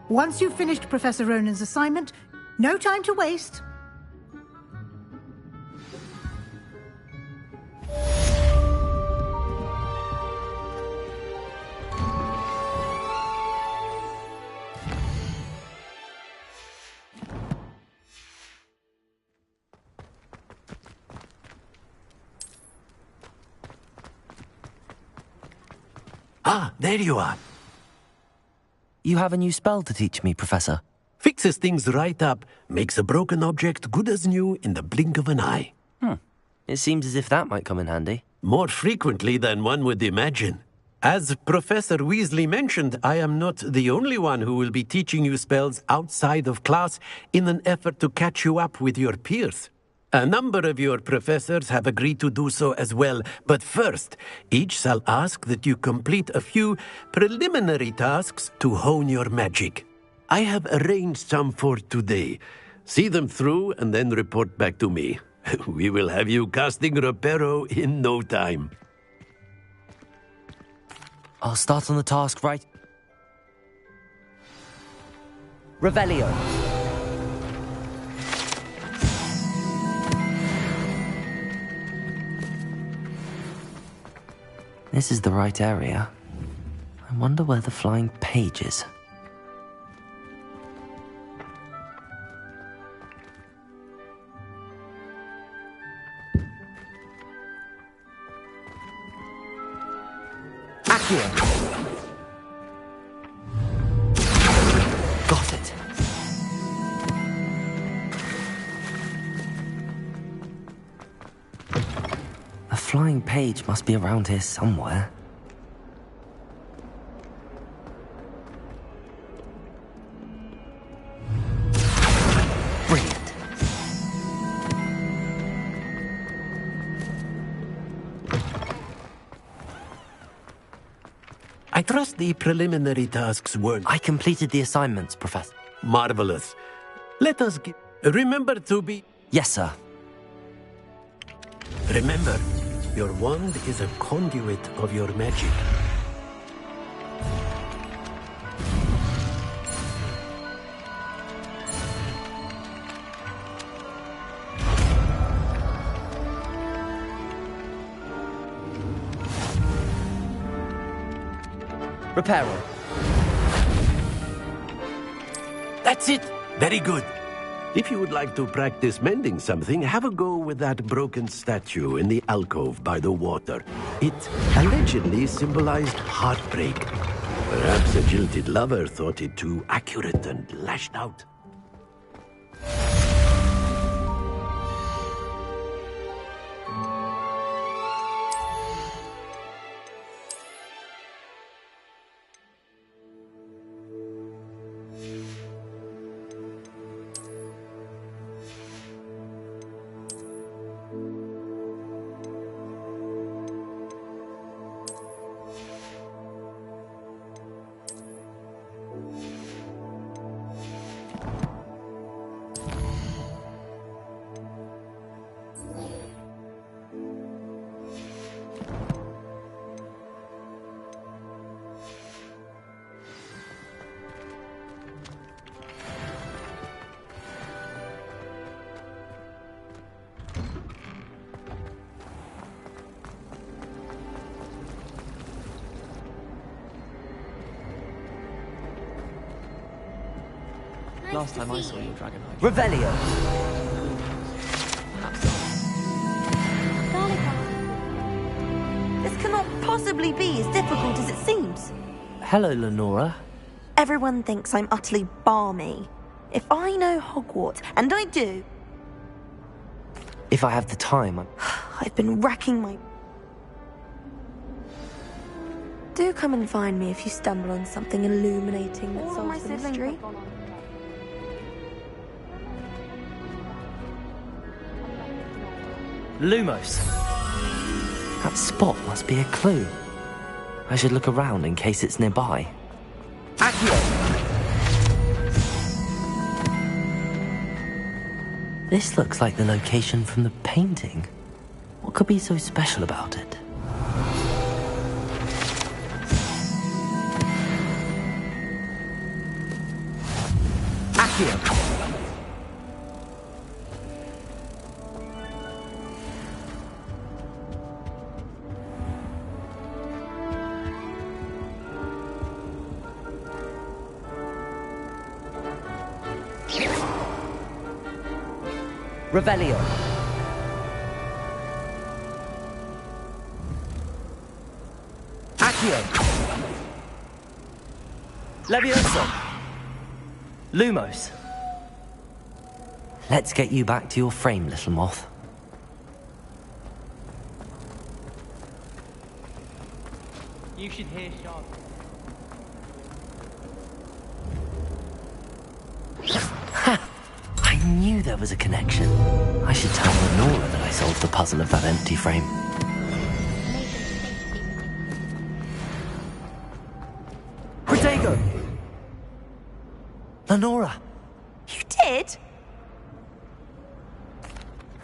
Once you've finished Professor Ronan's assignment, no time to waste. Ah, there you are. You have a new spell to teach me, Professor. Fixes things right up, makes a broken object good as new in the blink of an eye. It seems as if that might come in handy. More frequently than one would imagine. As Professor Weasley mentioned, I am not the only one who will be teaching you spells outside of class in an effort to catch you up with your peers. A number of your professors have agreed to do so as well, but first, each shall ask that you complete a few preliminary tasks to hone your magic. I have arranged some for today. See them through and then report back to me. We will have you casting Reparo in no time. I'll start on the task right... Revelio. This is the right area. I wonder where the flying page is. Accio! Got it! A flying page must be around here somewhere. Brilliant. I trust the preliminary tasks weren't... I completed the assignments, Professor. Marvelous. Let us remember to be... Yes, sir. Remember, your wand is a conduit of your magic. Reparo. That's it! Very good. If you would like to practice mending something, have a go with that broken statue in the alcove by the water. It allegedly symbolized heartbreak. Perhaps a jilted lover thought it too accurate and lashed out. Last time I saw you, Dragon Knight. Revelio. This cannot possibly be as difficult as it seems. Hello, Lenora. Everyone thinks I'm utterly balmy. If I know Hogwarts, and I do... If I have the time, I've been racking my... Do come and find me if you stumble on something illuminating that solves the mystery. Lumos. That spot must be a clue. I should look around in case it's nearby. Accio! This looks like the location from the painting. What could be so special about it? Accio! Revelio. Accio. Levioso. Lumos. Let's get you back to your frame, little moth. You should hear Sharp. I knew there was a connection. I should tell Lenora that I solved the puzzle of that empty frame. Protego! Lenora! You did?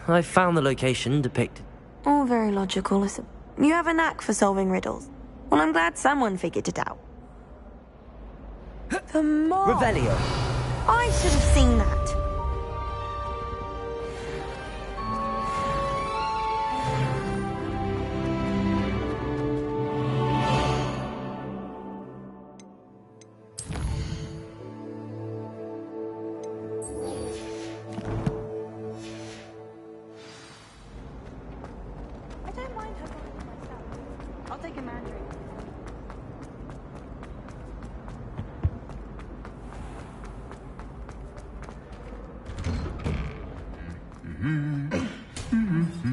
I found the location depicted. All very logical, isn't it? You have a knack for solving riddles. Well, I'm glad someone figured it out. The moth! Revelio! I should have seen that. I don't mind her going myself. I'll take a mandarin.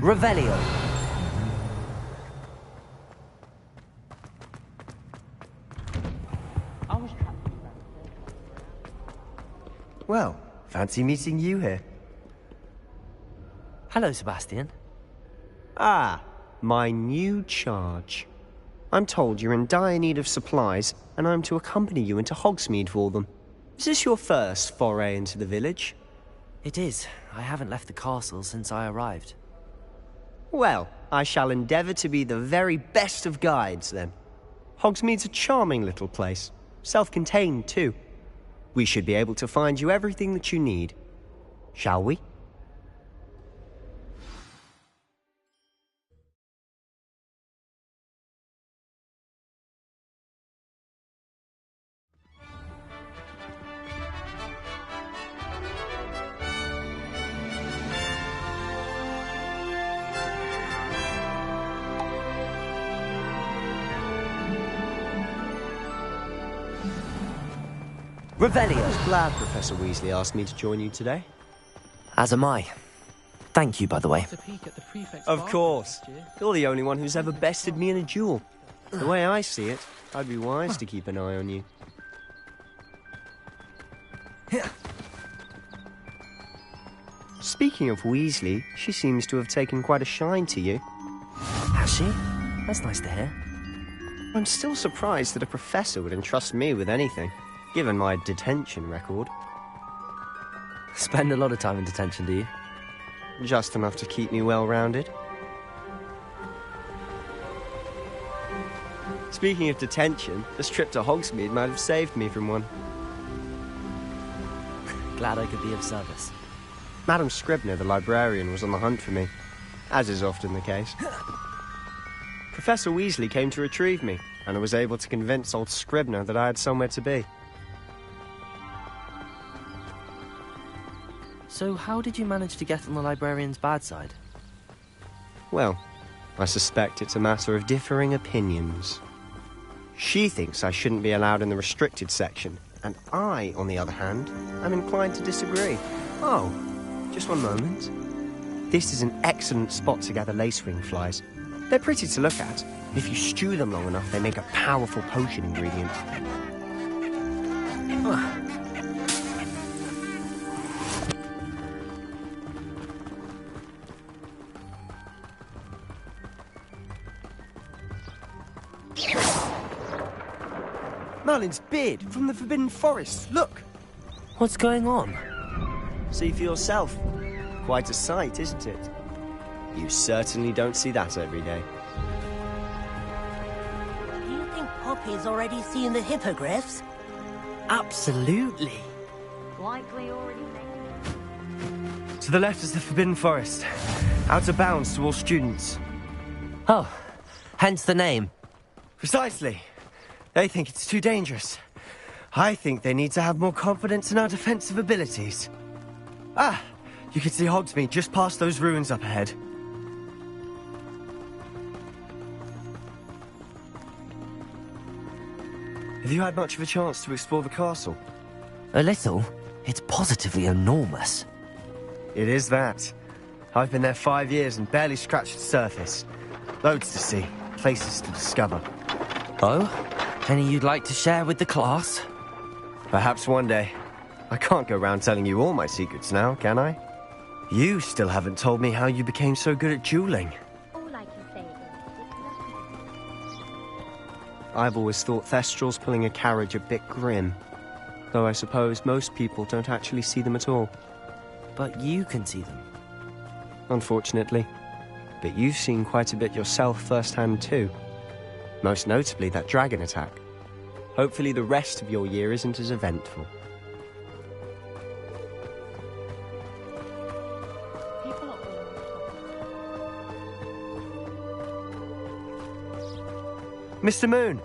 Revelio. Well, fancy meeting you here. Hello, Sebastian. Ah, my new charge. I'm told you're in dire need of supplies, and I'm to accompany you into Hogsmeade for them. Is this your first foray into the village? It is. I haven't left the castle since I arrived. Well, I shall endeavour to be the very best of guides, then. Hogsmeade's a charming little place. Self-contained, too. We should be able to find you everything that you need. Shall we? Revelio! Glad Professor Weasley asked me to join you today. As am I. Thank you, by the way. Of course. You're the only one who's ever bested me in a duel. The way I see it, I'd be wise to keep an eye on you. Speaking of Weasley, she seems to have taken quite a shine to you. Has she? That's nice to hear. I'm still surprised that a professor would entrust me with anything, given my detention record. Spend a lot of time in detention, do you? Just enough to keep me well-rounded. Speaking of detention, this trip to Hogsmeade might have saved me from one. Glad I could be of service. Madam Scribner, the librarian, was on the hunt for me, as is often the case. Professor Weasley came to retrieve me, and I was able to convince old Scribner that I had somewhere to be. So how did you manage to get on the librarian's bad side? Well, I suspect it's a matter of differing opinions. She thinks I shouldn't be allowed in the restricted section, and I, on the other hand, am inclined to disagree. Oh, just one moment. This is an excellent spot to gather lacewing flies. They're pretty to look at. If you stew them long enough, they make a powerful potion ingredient. Merlin's beard from the Forbidden Forest. Look! What's going on? See for yourself. Quite a sight, isn't it? You certainly don't see that every day. Do you think Poppy's already seen the hippogriffs? Absolutely. Likely already made. To the left is the Forbidden Forest. Out of bounds to all students. Oh, hence the name. Precisely. They think it's too dangerous. I think they need to have more confidence in our defensive abilities. Ah, you can see Hogsmeade just past those ruins up ahead. Have you had much of a chance to explore the castle? A little. It's positively enormous. It is that. I've been there 5 years and barely scratched the surface. Loads to see, places to discover. Oh? Any you'd like to share with the class? Perhaps one day. I can't go round telling you all my secrets now, can I? You still haven't told me how you became so good at dueling. I've always thought Thestrals pulling a carriage a bit grim. Though I suppose most people don't actually see them at all. But you can see them. Unfortunately. But you've seen quite a bit yourself firsthand too. Most notably that dragon attack. Hopefully the rest of your year isn't as eventful. Mr. Moon!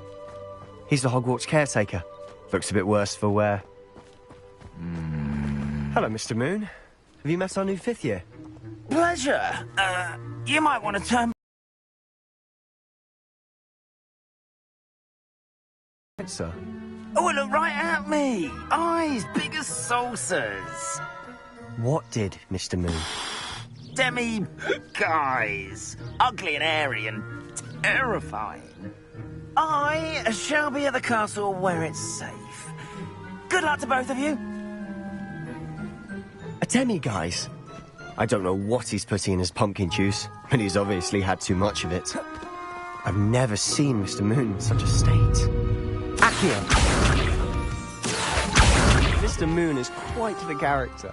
He's the Hogwarts caretaker. Looks a bit worse for wear. Hello, Mr. Moon. Have you met our new 5th year? Pleasure. You might want to turn... Sir. Oh, look right at me. Eyes big as saucers. What did, Mr. Moon? Guys. Ugly and airy and terrifying. I shall be at the castle where it's safe. Good luck to both of you. A demi-guise? I don't know what he's putting in his pumpkin juice, but he's obviously had too much of it. I've never seen Mr. Moon in such a state. Accio! Mr. Moon is quite the character.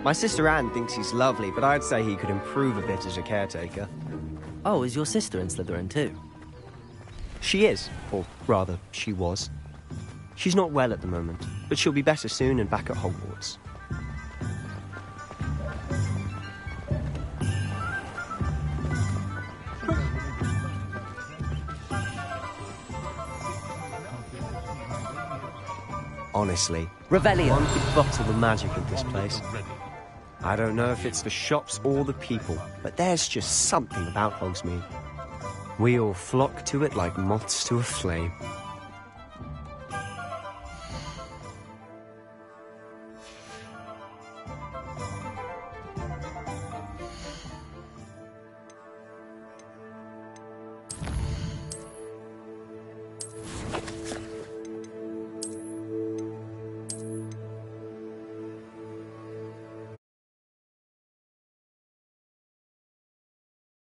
My sister Anne thinks he's lovely, but I'd say he could improve a bit as a caretaker. Oh, is your sister in Slytherin too? She is, or rather, she was. She's not well at the moment, but she'll be better soon and back at Hogwarts. Honestly, Revelio. One could bottle the magic of this place. I don't know if it's the shops or the people, but there's just something about Hogsmeade. We all flock to it like moths to a flame.